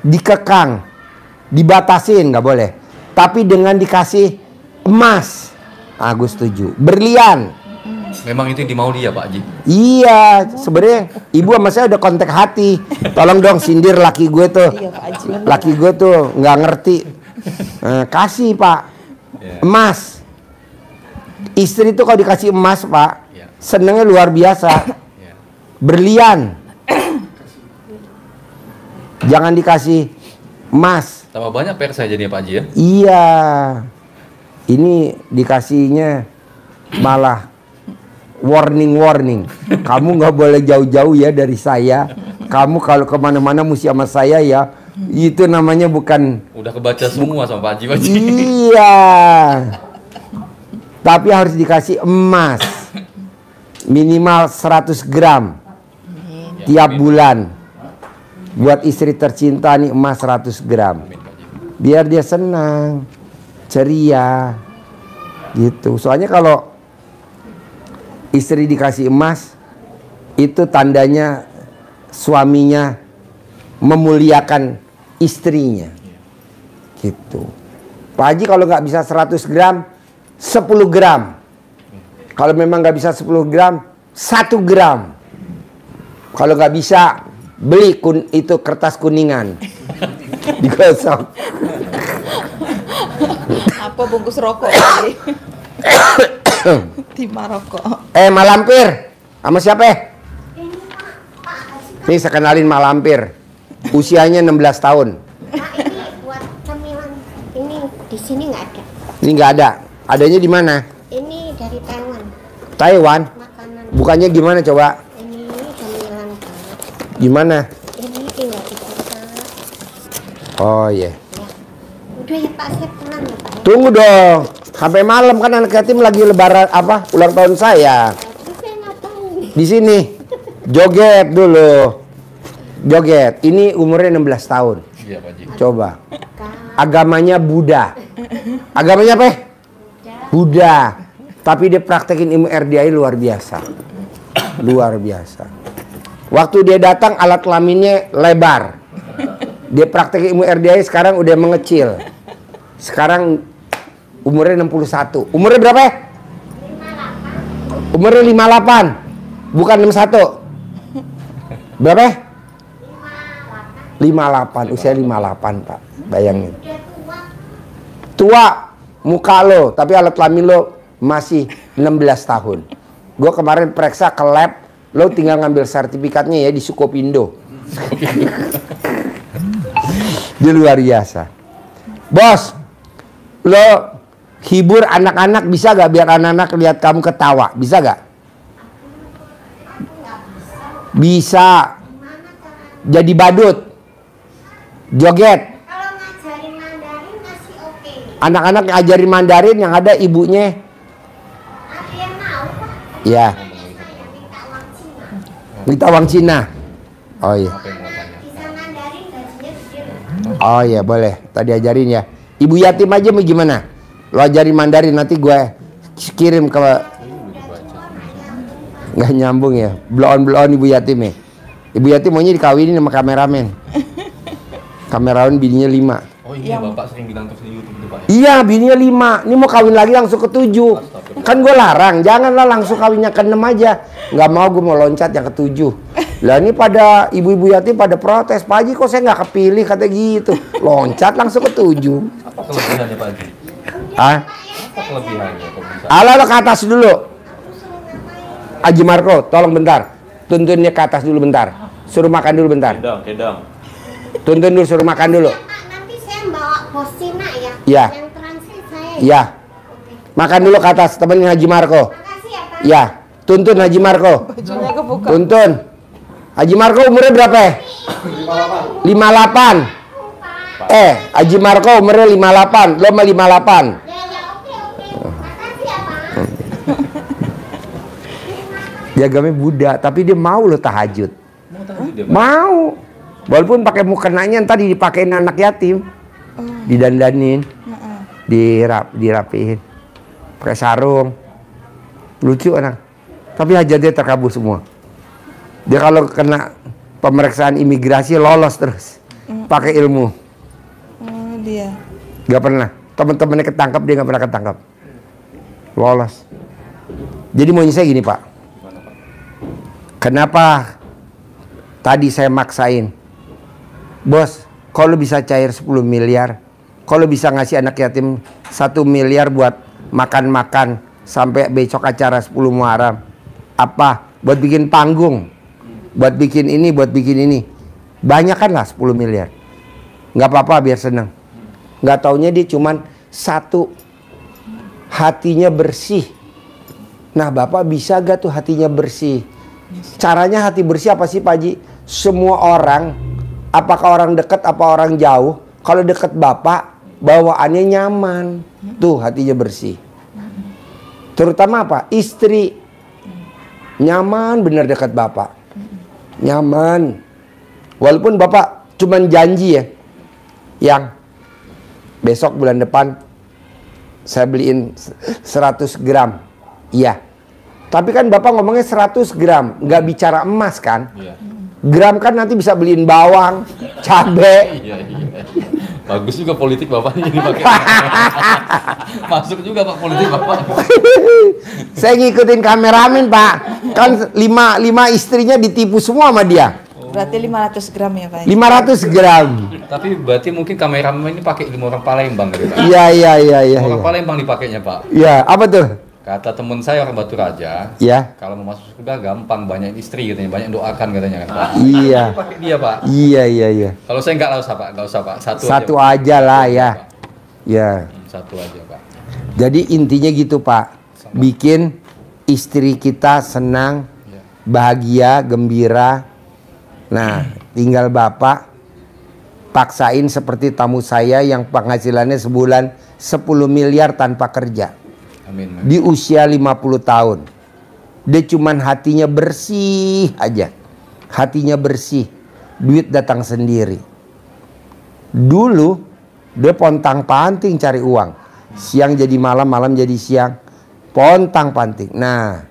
dikekang, dibatasin, nggak boleh. Tapi dengan dikasih emas, aku setuju. Berlian.
Memang itu yang dimau dia, Pak Haji.
Iya, sebenarnya ibu sama saya udah kontak hati. Tolong dong sindir laki gue tuh.
Iya, Pak Haji.
Laki gue tuh nggak ngerti. Kasih Pak, emas. Istri tuh kalau dikasih emas Pak, senengnya luar biasa. berlian. Jangan dikasih emas.
Tambah banyak PR saya jadinya Pak Haji ya?
Iya. Ini dikasihnya malah warning. Kamu nggak boleh jauh-jauh ya dari saya. Kamu kalau kemana-mana mesti sama saya ya. Itu namanya bukan.
Udah kebaca semua sama Pak Haji.
Iya. Tapi harus dikasih emas. Minimal 100 gram tiap bulan. Buat istri tercinta nih emas 100 gram. Biar dia senang, ceria. Gitu. Soalnya kalau istri dikasih emas, itu tandanya suaminya memuliakan istrinya. Gitu. Pak Haji kalau nggak bisa 100 gram, 10 gram. Kalau memang nggak bisa 10 gram, 1 gram. Kalau nggak bisa, beli itu kertas kuningan. Digosok.
Apa bungkus rokok? Timah rokok.
Mak Lampir, sama siapa? Nih saya kenalin Mak Lampir. Usianya 16 tahun.
Ini buat cemilan. Ini di sini nggak ada.
Ini nggak ada. Adanya di mana?
Ini dari Taiwan.
Taiwan.
Makanan.
Bukannya gimana coba?
Ini cemilan.
Gimana?
Ini tinggal dimasak.
Oh iya.
Ya. Udah ya Pak, saya pulang ya Pak.
Tunggu dong. Sampai malam kan anak yatim lagi lebaran ulang tahun saya.
Tapi saya nggak tahu.
Di sini. Joget dulu. Joget. Ini umurnya 16 tahun.
Iya Pak Haji.
Coba. Agamanya Buddha. Agamanya apa? Buddha. Tapi dia praktekin ilmu RDI luar biasa. Luar biasa. Waktu dia datang alat kelaminnya lebar. Dia praktekin ilmu RDI sekarang udah mengecil. Sekarang umurnya 61. Umurnya berapa ya? 58. Umurnya 58. Bukan 61. Berapa ya? 58. Usia 58 Pak. Bayangin. Tua muka lo, tapi alat kelamin lo masih 16 tahun. Gue kemarin periksa ke lab, lo tinggal ngambil sertifikatnya ya di Sukopindo. Dia luar biasa. Bos, lo hibur anak-anak bisa gak biar anak-anak lihat kamu ketawa? Bisa gak? Bisa. Jadi badut. Joget.
Kalau ngajarin Mandarin masih oke.
Anak-anak ngajarin Mandarin yang ada ibunya.
Ada yang mau Pak?
Ya.
Saya minta uang Cina.
Minta uang Cina. Oh iya.
Bisa Mandarin gajinya gede.
Oh iya boleh. Tadi ajarin ya. Ibu yatim aja mau gimana? Lo ajarin Mandarin nanti gue kirim ke. Nggak nyambung ya. Blow on ibu yatim ya. Ibu yatim maunya dikawinin sama kameramen. Kamerawan bininya 5.
Oh iya Bapak sering bilang terus di YouTube itu Pak.
Iya bininya 5. Ini mau kawin lagi langsung ke 7. Kan gue larang. Janganlah langsung kawinnya ke 6 aja. Nggak mau, gue mau loncat yang ke 7. Lah ini pada ibu-ibu yatim pada protes. Pak Haji kok saya nggak kepilih kata gitu. Loncat langsung ke 7.
Apa kelebihannya Pak Haji?
Ah?
Apa kelebihannya?
Ala lo ke atas dulu. Haji Marco, tolong bentar. Tuntunnya ke atas dulu bentar. Suruh makan dulu bentar.
Kedang.
Tuntun dulu, suruh makan dulu.
Ya, Pak, nanti saya bawa bos Cina ya.
Iya.
Yang translate saya.
Iya.
Oke.
Makan dulu ke atas, temenin Haji Marco.
Makasih ya Pak.
Iya. Tuntun Haji Marco.
Bajunya kebuka.
Tuntun. Haji Marco umurnya berapa ya? 58. Haji Marco umurnya 58. Lo mah 58.
Ya, oke. Makasih ya Pak.
Dia agamanya Buddha, tapi dia mau lo tahajud. Mau. Walaupun pakai mukenanya tadi dipakein anak yatim. Didandanin. Dirapihin. Pakai sarung. Lucu anak. Tapi hajatnya terkabul semua. Dia kalau kena pemeriksaan imigrasi lolos terus. Pakai ilmu.
Oh dia.
Gak pernah. Teman-temannya ketangkap, dia gak pernah ketangkap. Lolos. Jadi maunya saya gini Pak. Kenapa tadi saya maksain? Bos, kalau bisa cair 10 miliar, kalau bisa ngasih anak yatim 1 miliar buat makan-makan sampai besok acara 10 Muharram, apa? Buat bikin panggung. buat bikin ini, buat bikin ini. Banyak kan lah 10 miliar. Nggak apa-apa biar senang. Nggak taunya dia cuman satu, hatinya bersih. Nah Bapak bisa gak tuh hatinya bersih? Caranya hati bersih apa sih Pak Haji? Semua orang, apakah orang dekat apa orang jauh, kalau dekat Bapak bawaannya nyaman. Tuh hatinya bersih. Terutama apa? Istri. Nyaman bener dekat Bapak. Nyaman. Walaupun Bapak cuman janji ya, yang besok bulan depan saya beliin 100 gram. Iya. Tapi kan Bapak ngomongnya 100 gram, nggak bicara emas kan? Iya. Gram kan nanti bisa beliin bawang, cabe.
Iya. Bagus juga politik Bapak ini pakai. Masuk juga Pak politik Bapak.
Saya ngikutin kameramen Pak. Kan lima istrinya ditipu semua sama dia.
Berarti 500 gram ya Pak?
500 gram.
Tapi berarti mungkin kameramen ini pakai 5 orang Palembang gitu Pak?
Iya.
Orang Palembang dipakainya Pak?
Iya, apa tuh?
Kata teman saya orang Batu Raja,
ya.
Kalau mau masuk surga gampang, banyak istri katanya, banyak doakan katanya kan Pak.
Iya.
Pakai dia Pak.
Iya.
Kalau saya nggak usah Pak,
satu aja lah ya. Ya.
Satu aja Pak.
Jadi intinya gitu Pak, bikin istri kita senang, bahagia, gembira. Nah, tinggal Bapak paksain seperti tamu saya yang penghasilannya sebulan 10 miliar tanpa kerja.
Amin.
Di usia 50 tahun. Dia cuman hatinya bersih aja. Hatinya bersih. Duit datang sendiri. Dulu dia pontang-panting cari uang. Siang jadi malam, malam jadi siang. Pontang-panting. Nah,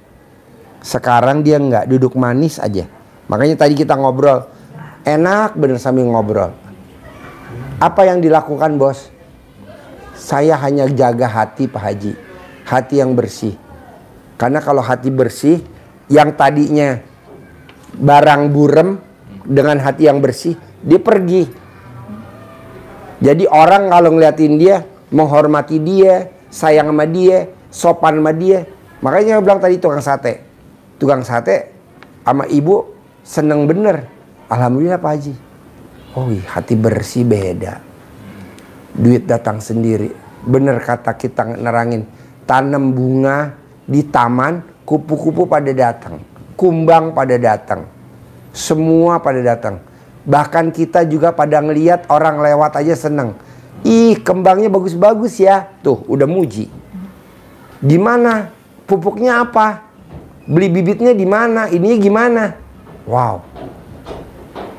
sekarang dia nggak, duduk manis aja. Makanya tadi kita ngobrol. Enak bener sambil ngobrol. Apa yang dilakukan bos? Saya hanya jaga hati Pak Haji. Hati yang bersih. Karena kalau hati bersih, yang tadinya barang burem, dengan hati yang bersih, dia pergi. Jadi orang kalau ngeliatin dia, menghormati dia, sayang sama dia, sopan sama dia. Makanya saya bilang tadi tukang sate. Tukang sate sama ibu seneng bener. Alhamdulillah Pak Haji. Oh hati bersih beda. Duit datang sendiri. Bener kata kita nerangin. Tanam bunga di taman, kupu-kupu pada datang, kumbang pada datang, semua pada datang. Bahkan kita juga pada ngeliat orang lewat aja seneng. Ih kembangnya bagus-bagus ya, tuh udah muji. Di mana? Pupuknya apa? Beli bibitnya di mana? Ininya gimana? Wow.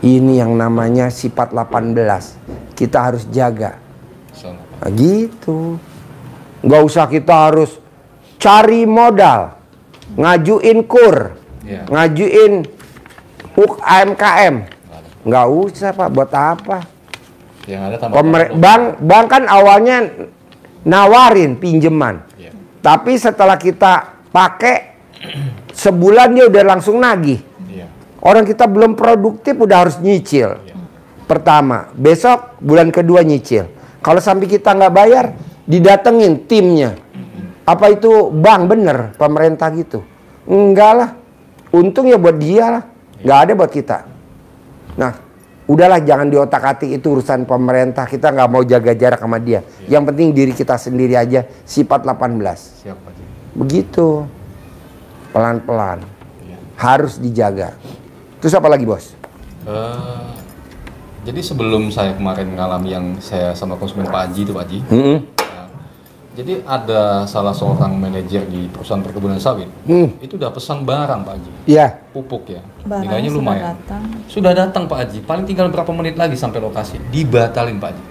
Ini yang namanya sifat 18. Kita harus jaga. Nah, gitu. Nggak usah kita harus cari modal, ngajuin kur, ngajuin UMKM. Nggak usah Pak, buat apa?
Yang ada
bank kan awalnya nawarin pinjaman, tapi setelah kita pakai sebulan dia udah langsung nagih. Orang kita belum produktif udah harus nyicil. Pertama, besok bulan kedua nyicil. Kalau sampai kita nggak bayar, didatengin timnya. Apa itu bank bener pemerintah gitu? Enggak lah. Untung ya buat dia lah. Nggak ada buat kita. Nah, udahlah jangan diotak-atik itu urusan pemerintah. Kita nggak mau jaga jarak sama dia. Yang penting diri kita sendiri aja. Sifat 18.
Siap, Pak.
Begitu. Pelan-pelan. Harus dijaga. Terus apa lagi bos?
Jadi sebelum saya kemarin mengalami yang saya sama konsumen Pak Haji itu Pak Haji. Jadi ada salah seorang manajer di perusahaan perkebunan sawit. Itu udah pesan barang Pak Haji.
Iya.
Pupuk ya.
Nilainya
lumayan. Sudah datang Pak Haji. Paling tinggal berapa menit lagi sampai lokasi. Dibatalin Pak Haji.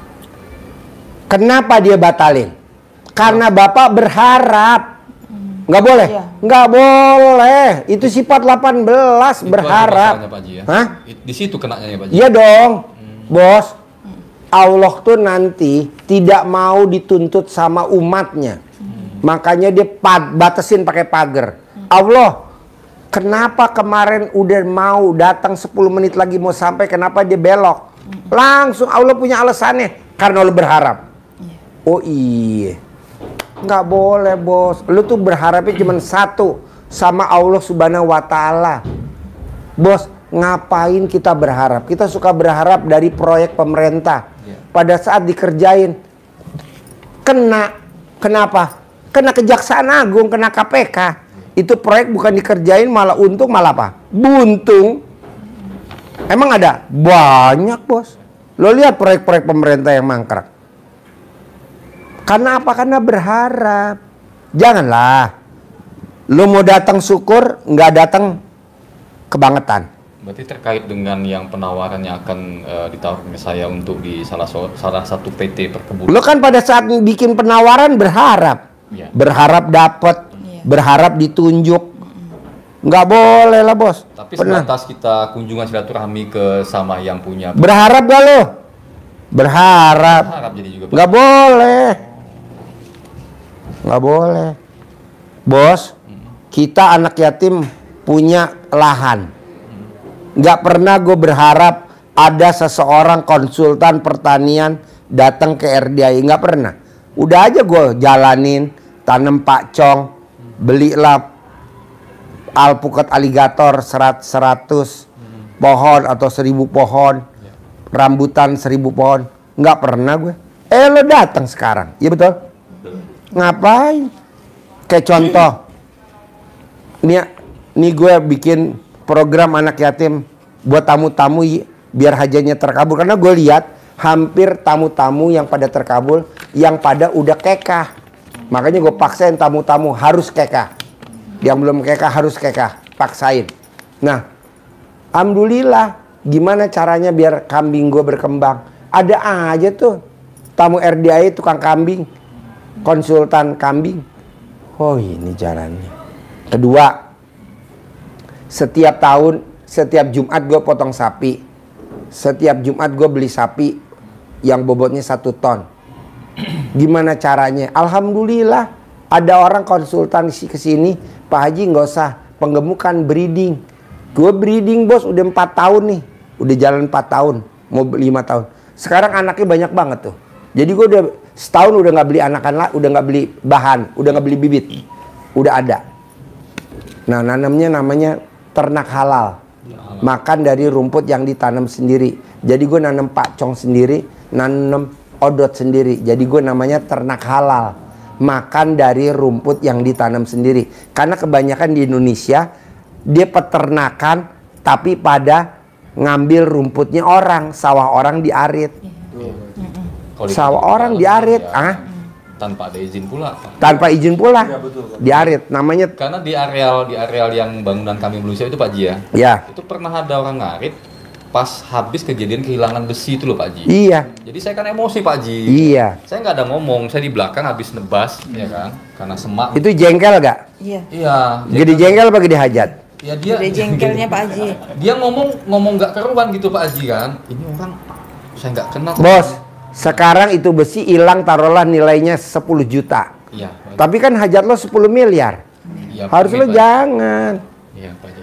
Kenapa dia batalin? Karena Bapak berharap. Nggak boleh? Iya. Nggak boleh. Itu sifat 18 itu berharap.
Pak Haji, ya?
Hah?
Di situ kenanya Pak Haji.
Iya dong. Bos, Allah tuh nanti tidak mau dituntut sama umatnya. Makanya dia batasin pakai pagar. Allah, kenapa kemarin udah mau datang 10 menit lagi mau sampai, kenapa dia belok? Langsung Allah punya alasannya. Karena Allah berharap. Oh iya. Nggak boleh bos. Lu tuh berharapnya cuma satu. Sama Allah subhanahu wa ta'ala. Bos, ngapain kita berharap? Kita suka berharap dari proyek pemerintah. Pada saat dikerjain, kenapa? Kena Kejaksaan Agung, kena KPK. Itu proyek bukan dikerjain malah untung, malah apa? Buntung. Emang ada? Banyak, bos. Lo lihat proyek-proyek pemerintah yang mangkrak. Karena apa? Karena berharap. Janganlah. Lo mau datang syukur, nggak datang kebangetan.
Berarti terkait dengan yang penawaran yang akan ditawarkan ke saya untuk di salah satu PT perkebunan.
Lo kan pada saat bikin penawaran berharap. Ya. Berharap dapat, berharap ditunjuk. Nggak boleh lah, bos.
Tapi sebatas kita kunjungan silaturahmi ke sama yang punya.
Berharap gak lo? Berharap.
Berharap jadi juga.
Nggak boleh. Nggak boleh. Bos, kita anak yatim punya lahan. Nggak pernah gue berharap ada seseorang konsultan pertanian datang ke RDI. Nggak pernah. Udah aja gue jalanin, tanam pakcong, belilah alpukat aligator 100 pohon atau 1000 pohon, rambutan 1000 pohon. Nggak pernah gue. Lo datang sekarang, iya betul? Ngapain? Kayak contoh, nih gue bikin program anak yatim buat tamu-tamu biar hajatnya terkabul. Karena gue lihat hampir tamu-tamu yang pada terkabul, yang pada udah kekah. Makanya gue paksain tamu-tamu harus kekah. Yang belum kekah harus kekah, paksain. Nah, alhamdulillah, gimana caranya biar kambing gue berkembang? Ada aja tuh tamu RDI tukang kambing, konsultan kambing. Oh, ini jalannya. Kedua, setiap tahun, setiap Jumat gue potong sapi. Setiap Jumat gue beli sapi yang bobotnya 1 ton. Gimana caranya? Alhamdulillah ada orang konsultan ke sini, Pak Haji nggak usah penggemukan, breeding. Gue breeding, bos, udah 4 tahun nih. Udah jalan 4 tahun, mau 5 tahun. Sekarang anaknya banyak banget tuh. Jadi gue udah setahun udah nggak beli anakan lah, udah nggak beli bahan, udah nggak beli bibit, udah ada. Nah, nanamnya namanya ternak halal, makan dari rumput yang ditanam sendiri. Jadi gue nanam pakcong sendiri, nanam odot sendiri. Jadi gue namanya ternak halal, makan dari rumput yang ditanam sendiri. Karena kebanyakan di Indonesia dia peternakan, tapi pada ngambil rumputnya orang, sawah orang diarit. Sawah orang diarit,
tanpa ada izin pula.
Tanpa izin pula, ya, betul, diarit. Namanya
karena di areal yang bangunan kami Malaysia itu Pak Ji ya.
Ya.
Itu pernah ada orang ngarit pas habis kejadian kehilangan besi itu loh Pak Ji.
Iya.
Jadi saya kan emosi Pak Ji.
Iya.
Saya nggak ada ngomong, saya di belakang habis nebas, ya kan, karena semak.
Itu jengkel gak?
Iya.
Iya.
Gede jengkel apa gede hajat?
Ya dia.
Gede jengkelnya Pak Haji.
Dia ngomong nggak keruan gitu Pak Haji kan. Ini orang saya nggak kenal.
Bos, sekarang itu besi hilang, taruhlah nilainya 10 juta.
Iya.
Tapi kan hajat lo 10 miliar.
Ya,
harus lo jangan.
Iya Pak Haji.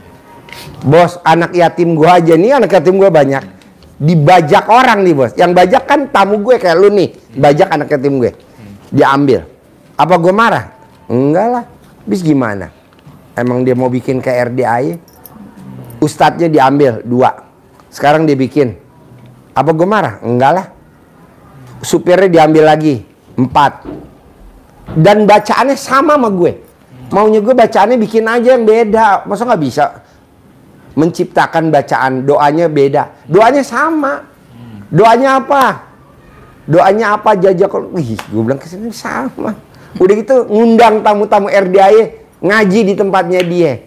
Bos, anak yatim gua aja nih, anak yatim gua banyak. Dibajak orang nih, bos. Yang bajak kan tamu gue kayak lu nih. Bajak anak yatim gue. Diambil. Apa gue marah? Enggak lah. Bis gimana? Emang dia mau bikin kayak RDI? Ustadznya diambil 2. Sekarang dia bikin. Apa gue marah? Enggak lah. Supirnya diambil lagi 4. Dan bacaannya sama sama gue. Maunya gue bacaannya bikin aja yang beda. Masa nggak bisa menciptakan bacaan, doanya beda, doanya sama. Doanya apa? Doanya apa? Jajak. Wih, gue bilang kesini sama. Udah gitu ngundang tamu-tamu RDI ngaji di tempatnya dia.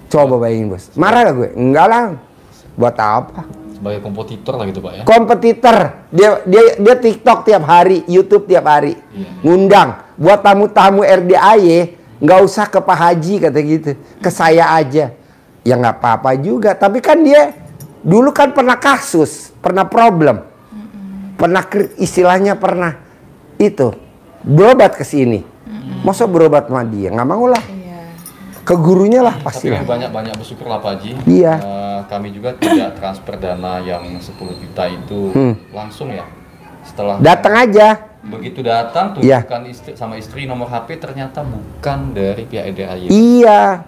Coba bayangin, bos. Marah gak gue? Enggak lah. Buat apa?
Sebagai kompetitor lah gitu Pak ya.
Kompetitor. Dia TikTok tiap hari, YouTube tiap hari. Ngundang buat tamu-tamu RDI, nggak usah ke Pak Haji kata gitu. Ke saya aja. Ya nggak apa-apa juga, tapi kan dia dulu kan pernah kasus, pernah problem, pernah istilahnya pernah itu berobat ke sini. Masa berobat sama dia? Nggak mau lah. Ke gurunya lah pasti.
Tapi banyak bersyukur lah Pak Haji.
Iya.
Kami juga tidak transfer dana yang 10 juta itu langsung ya. Setelah
datang aja.
Begitu datang tunjukkan sama istri nomor HP, ternyata bukan dari pihak RDI.
Iya.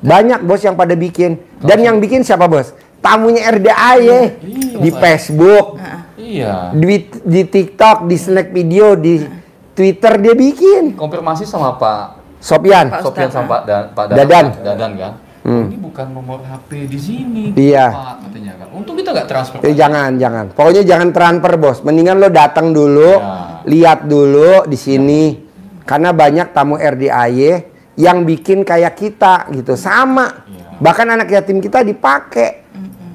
Banyak bos yang pada bikin. Dan yang bikin siapa bos? Tamunya RDAY di Facebook, di TikTok, di Snack Video, di Twitter dia bikin.
Konfirmasi sama Pak
Sopyan
sama Pak
Dadan
kan. Ini bukan nomor HP di sini.
Iya.
Pak, katanya kan. Untung kita nggak transfer.
Jangan. Pokoknya jangan transfer bos. Mendingan lo datang dulu, lihat dulu di sini. Karena banyak tamu RDAY yang bikin kayak kita gitu, sama. Bahkan anak yatim kita dipakai.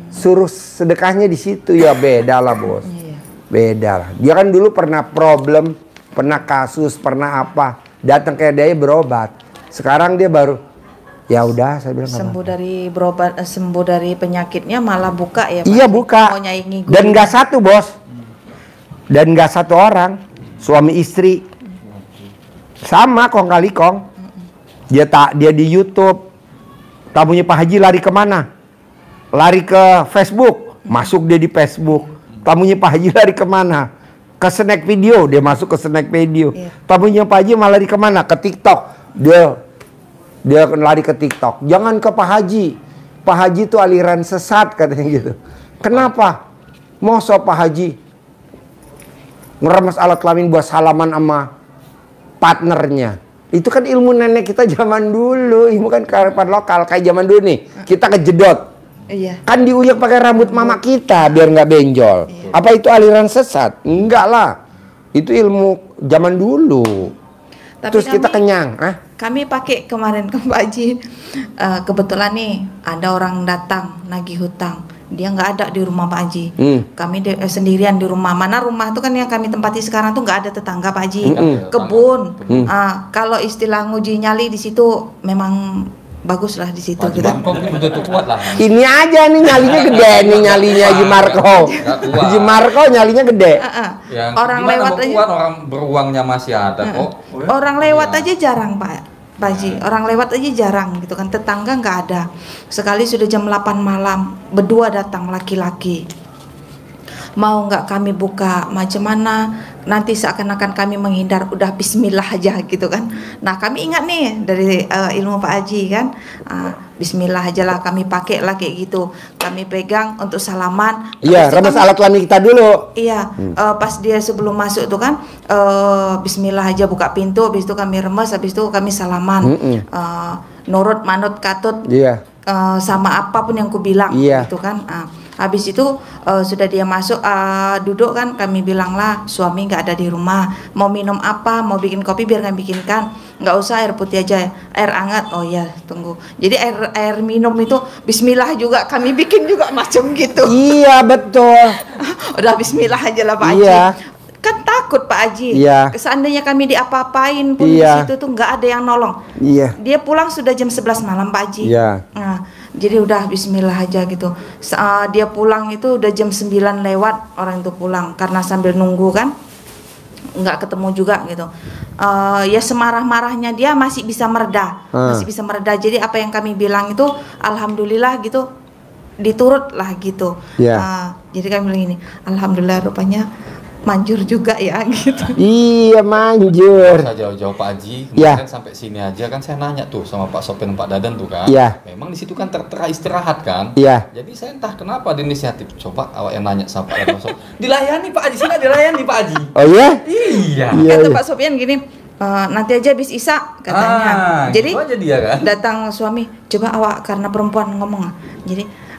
Suruh sedekahnya di situ ya, beda lah bos. Beda lah. Dia kan dulu pernah problem, pernah kasus, pernah apa. Datang ke RDAY berobat. Sekarang dia baru ya udah, saya bilang
sembuh dari berobat, sembuh dari penyakitnya malah buka ya Pak?
Iya buka. Dan nggak satu bos. Dan nggak satu orang, suami istri. Sama kong kali kong. Dia di YouTube. Tamunya Pak Haji lari kemana? Lari ke Facebook. Masuk dia di Facebook. Tamunya Pak Haji lari kemana? Ke Snack Video. Dia masuk ke Snack Video. Tamunya Pak Haji malah lari kemana? Ke TikTok. Dia lari ke TikTok. Jangan ke Pak Haji. Pak Haji itu aliran sesat katanya gitu. Kenapa? Masa Pak Haji ngeremes alat kelamin buat salaman sama partnernya. Itu kan ilmu nenek kita zaman dulu. Ilmu kan kearifan lokal kayak zaman dulu nih. Kita kejedot. Kan diuyak pakai rambut mama kita biar nggak benjol. Apa itu aliran sesat? Enggak lah. Itu ilmu zaman dulu.
Tapi
terus kita kenyang.
Kami pakai kemarin ke Pak Haji. Kebetulan nih ada orang datang nagih hutang. Dia nggak ada di rumah Pak Haji. Kami sendirian di rumah. Mana rumah itu kan yang kami tempati sekarang tuh nggak ada tetangga Pak Haji. Kebun. Kalau istilah nguji nyali di situ memang bagus lah di situ gitu.
Ini aja nih nyalinya gede nih, nyalinya Haji Marco. Haji Marco nyalinya gede.
Orang lewat aja.
Orang beruangnya masih ada kok.
Orang lewat aja jarang Pak Haji. Orang lewat aja jarang gitu kan. Tetangga nggak ada. Sekali sudah jam 8 malam berdua datang laki-laki. Mau nggak kami buka macam mana, nanti seakan-akan kami menghindar, udah bismillah aja gitu kan. Nah kami ingat nih dari ilmu Pak Haji kan, bismillah aja lah kami pakai lah kayak gitu. Kami pegang untuk salaman.
Iya, remes alat kelamin kita dulu.
Iya, pas dia sebelum masuk tuh kan, bismillah aja buka pintu, habis itu kami remes, habis itu kami salaman. Nurut, manut, katut, sama apapun yang ku bilang gitu kan. Habis itu sudah dia masuk duduk kan, kami bilang lah suami nggak ada di rumah, mau minum apa, mau bikin kopi biar kami bikinkan, nggak usah air putih aja, air hangat. Oh ya tunggu, jadi air minum itu bismillah juga kami bikin juga macam gitu.
Iya betul.
Udah bismillah aja lah Pak Haji. Kan takut Pak Haji. Seandainya kami diapa-apain pun di situ tuh nggak ada yang nolong. Dia pulang sudah jam 11 malam Pak Haji. Nah, jadi udah bismillah aja gitu. Dia pulang itu udah jam 9 lewat orang itu pulang karena sambil nunggu kan nggak ketemu juga gitu. Ya semarah-marahnya dia masih bisa mereda, masih bisa mereda. Jadi apa yang kami bilang itu alhamdulillah gitu, diturut lah gitu. Jadi kami bilang ini alhamdulillah rupanya manjur juga ya gitu.
Iya manjur.
Saya jauh-jauh Pak Haji, kemarin sampai sini aja kan saya nanya tuh sama Pak Sopyan Pak Dadan tuh kan. Memang di situ kan tertera istirahat kan. Jadi saya entah kenapa di inisiatif coba awak yang nanya sama Pak Dadan. Dilayani Pak Haji, sini dilayani Pak Haji.
Oh iya?
Iya.
Kata Pak Sopyan gini, nanti aja habis Isya katanya. Jadi
dia, kan?
Datang suami, coba awak karena perempuan ngomong. Jadi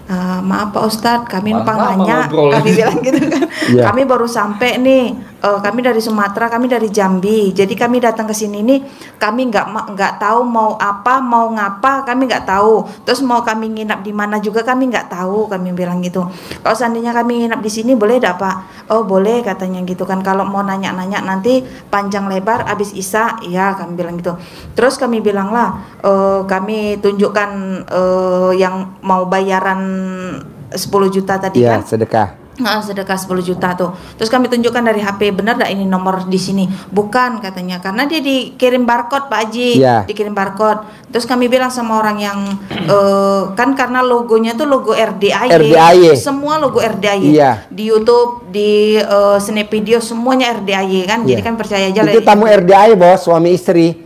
maaf Pak Ustadz, kami numpang nanya, kami bilang gitu kan. Kami baru sampai nih, kami dari Sumatera, kami dari Jambi. Jadi kami datang ke sini nih, kami nggak tahu mau apa, mau ngapa, kami nggak tahu. Terus mau kami nginap di mana juga kami nggak tahu, kami bilang gitu. Kalau seandainya kami nginap di sini boleh dak Pak? Oh boleh katanya gitu kan. Kalau mau nanya-nanya nanti panjang lebar abis Isya, iya kami bilang gitu. Terus kami bilang lah, kami tunjukkan yang mau bayaran 10 juta tadi kan.
Sedekah.
sedekah 10 juta tuh. Terus kami tunjukkan dari HP, benar enggak ini nomor di sini? Bukan katanya, karena dia dikirim barcode Pak Haji, dikirim barcode. Terus kami bilang sama orang yang kan karena logonya tuh logo RDAY. Semua logo RDAY. Di YouTube, di Snap Video semuanya RDAY kan. Jadi kan percaya aja lah.
Itu tamu RDAY bos, suami istri.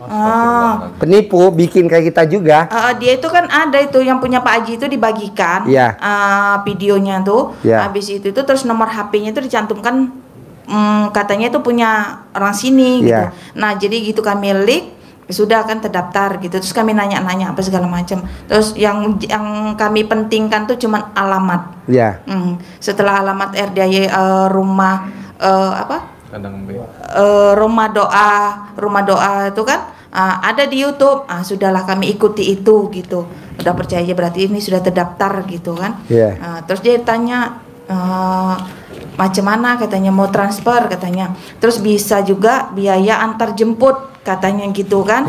Penipu bikin kayak kita juga.
Dia itu kan ada itu yang punya Pak Haji itu dibagikan videonya tuh. Habis itu terus nomor HP-nya itu dicantumkan katanya itu punya orang sini gitu. Nah, jadi gitu kami link sudah kan terdaftar gitu. Terus kami nanya-nanya apa segala macam. Terus yang kami pentingkan tuh cuman alamat. Setelah alamat RDAY rumah rumah doa itu kan ada di YouTube. Sudahlah kami ikuti itu gitu. Udah percaya berarti ini sudah terdaftar gitu kan. Terus dia tanya macam mana katanya, mau transfer katanya, terus bisa juga biaya antar jemput katanya gitu kan.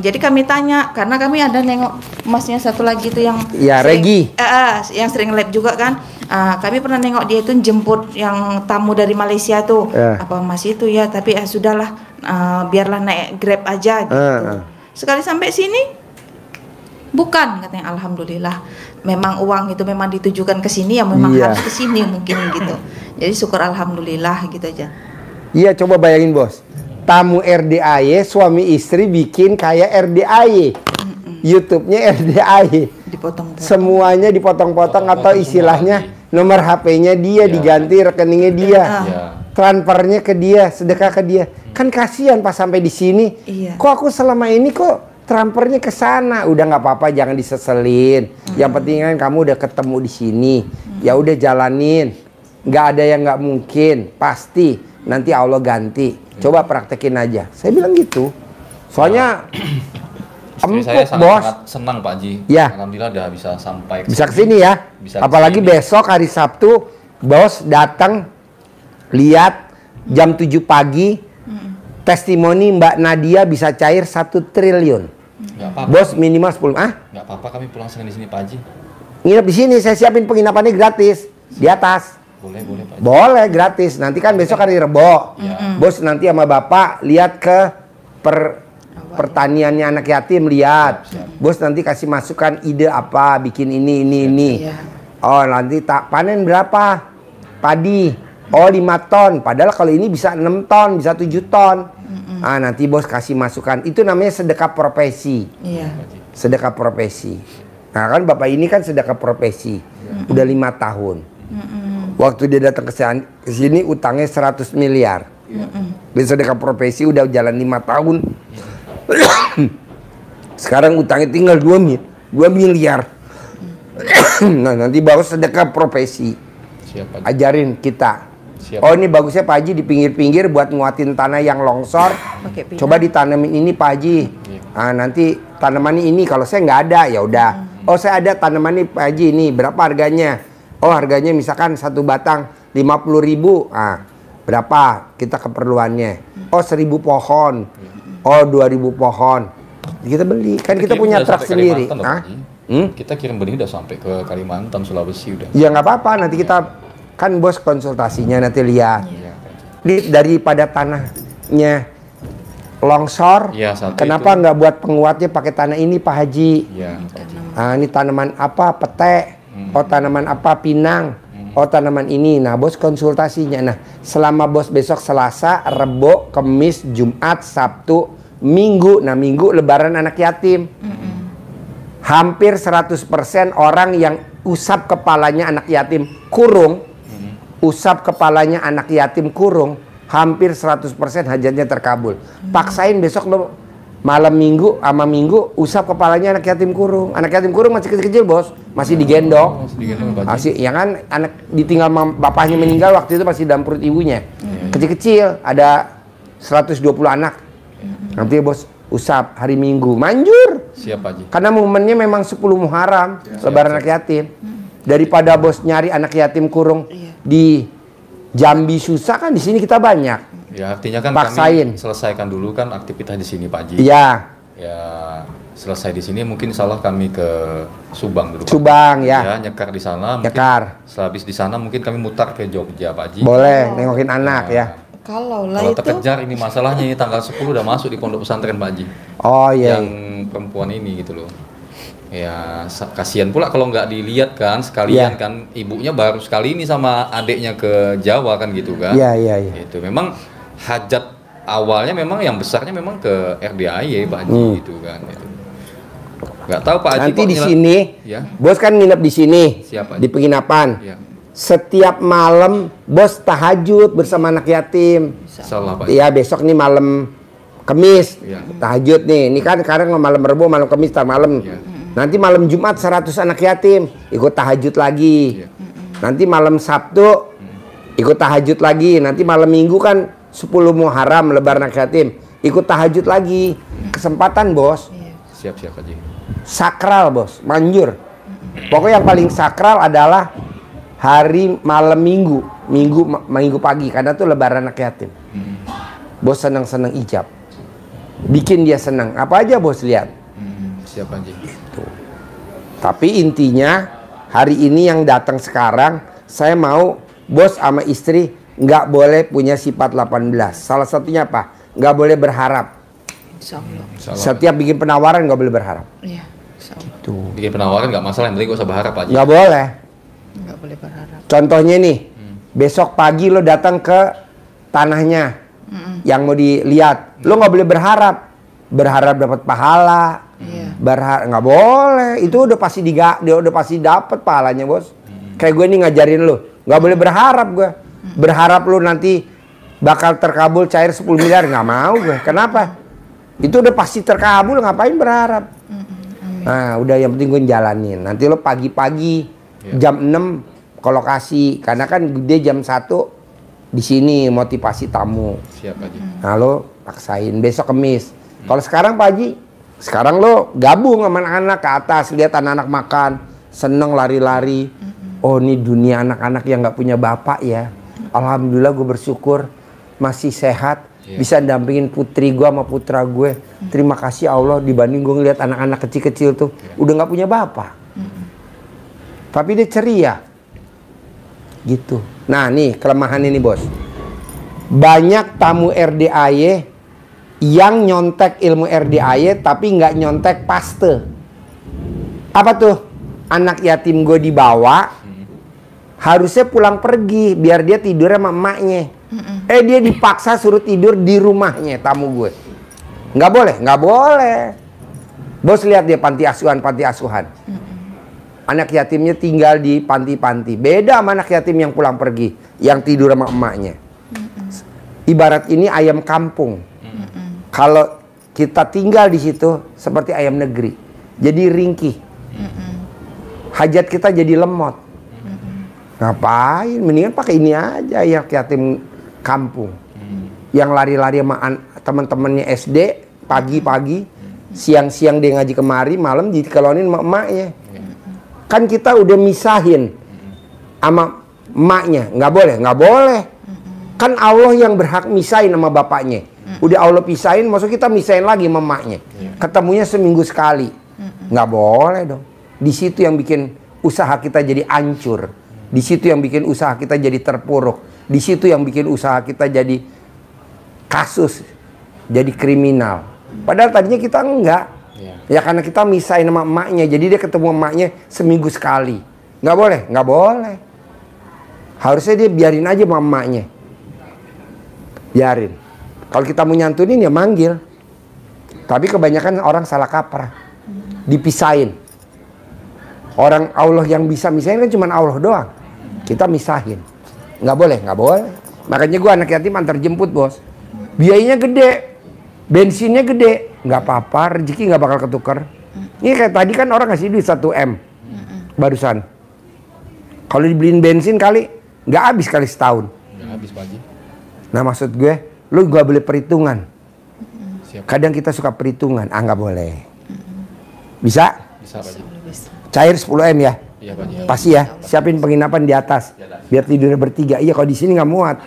Jadi kami tanya, karena kami ada nengok masnya satu lagi itu yang
Regi
yang sering lab juga kan. Kami pernah nengok dia itu jemput yang tamu dari Malaysia tuh. Apa mas itu ya, tapi sudahlah, biarlah naik Grab aja gitu. Sekali sampai sini bukan katanya, alhamdulillah memang uang itu memang ditujukan ke sini ya, memang harus ke sini mungkin gitu. Jadi syukur alhamdulillah gitu aja.
Iya, coba bayangin bos, tamu RDAY, suami istri bikin kayak RDAY, YouTube-nya RDAY, semuanya dipotong-potong atau istilahnya nomor HP-nya dia diganti, rekeningnya dia, transfernya ke dia, sedekah ke dia. Kan kasihan pas sampai di sini. Kok aku selama ini kok transfernya ke sana? Udah nggak apa-apa, jangan diseselin. Yang penting kan kamu udah ketemu di sini. Ya udah jalanin. Nggak ada yang nggak mungkin, pasti nanti Allah ganti. Coba praktekin aja. Saya bilang gitu. Soalnya
saya sangat senang Pak Haji. Alhamdulillah udah bisa sampai
bisa kesini ya. Apalagi besok hari Sabtu, bos datang lihat jam 7 pagi. Testimoni Mbak Nadia bisa cair 1 triliun. Bos minimal 10.
Nggak apa-apa, kami pulang sering di sini Pak Haji.
Nginep di sini, saya siapin penginapannya gratis di atas.
Boleh Pak Haji.
Boleh gratis. Nanti kan besok hari Rebo. Bos nanti sama Bapak lihat ke pertaniannya anak yatim, lihat. Bos nanti kasih masukan ide apa, bikin ini. Oh nanti tak panen berapa padi. Oh 5 ton, padahal kalau ini bisa 6 ton, bisa 7 ton. Nanti bos kasih masukan. Itu namanya sedekah profesi. Sedekah profesi. Nah kan bapak ini kan sedekah profesi. Udah 5 tahun. Waktu dia datang ke sini utangnya 100 miliar. Dia sedekah profesi udah jalan 5 tahun. Sekarang utangnya tinggal 2 miliar. Nah nanti baru sedekah profesi. Ajarin kita. Oh ini bagusnya Pak Haji di pinggir-pinggir buat nguatin tanah yang longsor. Coba ditanamin ini Pak Haji. Nanti tanaman ini kalau saya nggak ada ya udah. Oh saya ada tanaman ini Pak Haji, ini berapa harganya? Oh harganya misalkan 1 batang 50.000. Berapa kita keperluannya? Oh 1.000 pohon. Oh 2.000 pohon. Kita beli. Kan kita punya truk sendiri.
Kita kirim benih udah sampai ke Kalimantan, Sulawesi udah.
Ya nggak apa-apa, nanti kita kan bos konsultasinya nanti lihat. Daripada tanahnya longsor, kenapa nggak buat penguatnya pakai tanah ini Pak Haji? Ini tanaman apa? Pete. Oh tanaman apa? Pinang. Oh tanaman ini. Nah bos konsultasinya. Nah selama bos besok Selasa, Rebo, Kemis, Jumat, Sabtu, Minggu. Nah Minggu Lebaran anak yatim. Hampir 100% orang yang usap kepalanya anak yatim kurung, usap kepalanya anak yatim kurung, hampir 100% hajatnya terkabul. Paksain besok lo malam Minggu sama Minggu usap kepalanya anak yatim kurung. Anak yatim kurung masih kecil-kecil bos, masih digendong. Masih, ya kan anak ditinggal bapaknya meninggal waktu itu masih dalam perut ibunya. Kecil-kecil, ada 120 anak. Nanti bos usap hari Minggu, manjur.
Siap Haji.
Karena momennya memang 10 Muharram, Lebaran anak yatim. Daripada bos nyari anak yatim kurung di Jambi susah, kan di sini kita banyak.
Ya artinya kan
paksain.
Kami selesaikan dulu kan aktivitas di sini Pak Haji.
Iya.
Ya selesai di sini mungkin salah kami ke Subang dulu.
Subang ya.
Nyekar di sana.
Nyekar.
Setelah habis di sana mungkin kami mutar ke Jogja Pak Haji.
Boleh, nengokin anak ya.
Kalau
terkejar ini masalahnya ini tanggal 10 udah masuk di pondok pesantren Pak Haji.
Oh iya.
Yang perempuan ini gitu loh. Ya kasihan pula kalau nggak dilihat kan sekalian kan ibunya baru sekali ini sama adiknya ke Jawa kan gitu kan.
Iya.
Itu memang hajat awalnya memang yang besarnya memang ke RDAY Pak Haji gitu kan. Gitu. Nggak tahu Pak Haji.
Nanti di sini, bos kan nginep di sini.
Siapa?
Di penginapan.
Ya.
Setiap malam bos tahajud bersama anak yatim.
Salah Pak.
Iya besok nih malam Kamis tahajud nih. Ini kan sekarang malam Rebo, malam Kamis, tar malam. Nanti malam Jumat 100 anak yatim ikut tahajud lagi. Nanti malam Sabtu ikut tahajud lagi. Nanti malam Minggu kan 10 Muharram Lebaran anak yatim ikut tahajud lagi. Kesempatan bos.
Siap Haji.
Sakral bos, manjur. Pokoknya yang paling sakral adalah hari malam minggu pagi karena tuh Lebaran anak yatim. Bos senang-senang ijab, bikin dia senang. Apa aja bos lihat.
Siap Haji.
Tuh. Tapi intinya hari ini yang datang sekarang saya mau bos sama istri nggak boleh punya sifat 18. Salah satunya apa? Nggak boleh berharap. Setiap bikin penawaran nggak boleh berharap.
Iya.
Gitu.
Bikin penawaran nggak masalah, yang penting gak usah berharap aja.
Nggak boleh.
Nggak boleh berharap.
Contohnya nih, besok pagi lo datang ke tanahnya yang mau dilihat, lo nggak boleh berharap dapat pahala. Berharap nggak boleh. Itu udah pasti udah pasti dapat pahalanya bos. Kayak gue nih ngajarin lo, nggak boleh berharap gue. Berharap lo nanti bakal terkabul cair 10 miliar nggak mau gue. Kenapa? Itu udah pasti terkabul, ngapain berharap? Nah, udah yang penting gue jalanin. Nanti lo pagi-pagi jam 6 ke lokasi, karena kan gede jam 1 di sini motivasi tamu.
Siap Haji.
Nah, lo paksain besok Kamis. Kalau sekarang Pak Haji, sekarang lo gabung sama anak-anak ke atas, lihat anak-anak makan, seneng lari-lari. Oh, ini dunia anak-anak yang nggak punya bapak ya. Alhamdulillah gue bersyukur masih sehat. Bisa dampingin putri gue sama putra gue. Terima kasih Allah, dibanding gue ngeliat anak-anak kecil-kecil tuh udah nggak punya bapak. Tapi dia ceria gitu. Nah nih kelemahan ini bos, banyak tamu RDAY yang nyontek ilmu RDAY tapi nggak nyontek paste. Apa tuh? Anak yatim gue dibawa, harusnya pulang pergi biar dia tidur sama emaknya. Dia dipaksa suruh tidur di rumahnya tamu gue. Nggak boleh. Bos lihat dia panti asuhan. Anak yatimnya tinggal di panti-panti. Beda sama anak yatim yang pulang pergi, yang tidur sama emaknya. Ibarat ini ayam kampung. Kalau kita tinggal di situ seperti ayam negeri, jadi ringkih. Hajat kita jadi lemot. Ngapain? Mendingan pakai ini aja ya yatim kampung. Yang lari-lari sama teman-temannya SD pagi-pagi, siang-siang dia ngaji kemari, malam dikelonin sama emaknya. Kan kita udah misahin sama emaknya, nggak boleh. Kan Allah yang berhak misahin sama bapaknya. Udah Allah pisahin, maksud kita misahin lagi sama emaknya. Ketemunya seminggu sekali, nggak boleh dong. Di situ yang bikin usaha kita jadi hancur. Di situ yang bikin usaha kita jadi terpuruk. Di situ yang bikin usaha kita jadi kasus, jadi kriminal. Padahal tadinya kita enggak. Ya karena kita misahin sama emaknya, jadi dia ketemu emaknya seminggu sekali. Nggak boleh. Harusnya dia biarin aja sama emaknya. Biarin. Kalau kita mau nyantunin ya manggil. Tapi kebanyakan orang salah kaprah. Dipisahin. Orang Allah yang bisa misahin kan cuma Allah doang. Kita misahin. Nggak boleh. Makanya gue anak yatim antar jemput bos. Biayanya gede. Bensinnya gede. Nggak apa-apa, rezeki nggak bakal ketukar. Ini kayak tadi kan orang ngasih duit 1 M. Barusan. Kalau dibeliin bensin kali, nggak habis kali setahun.
Nggak habis Pak Haji.
Nah maksud gue, lu gak boleh perhitungan. Kadang kita suka perhitungan, nggak boleh. Bisa?
Bisa Pak Haji.
Cair 10 M ya?
Iya Pak Haji.
Pasti ya, siapin penginapan di atas. Biar tidurnya bertiga. Iya kalau di sini nggak muat.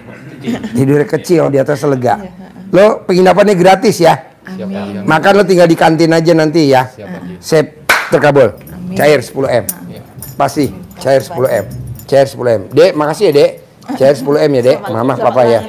Tidurnya kecil, di atas lega. Lo penginapannya gratis ya?
Amin.
Makan lo tinggal di kantin aja nanti ya. Sip, terkabul. Cair 10M. Pasti cair 10M. Cair 10M. Dek, makasih ya, Dek. Cair 10M ya, Dek. Mama, papa ya.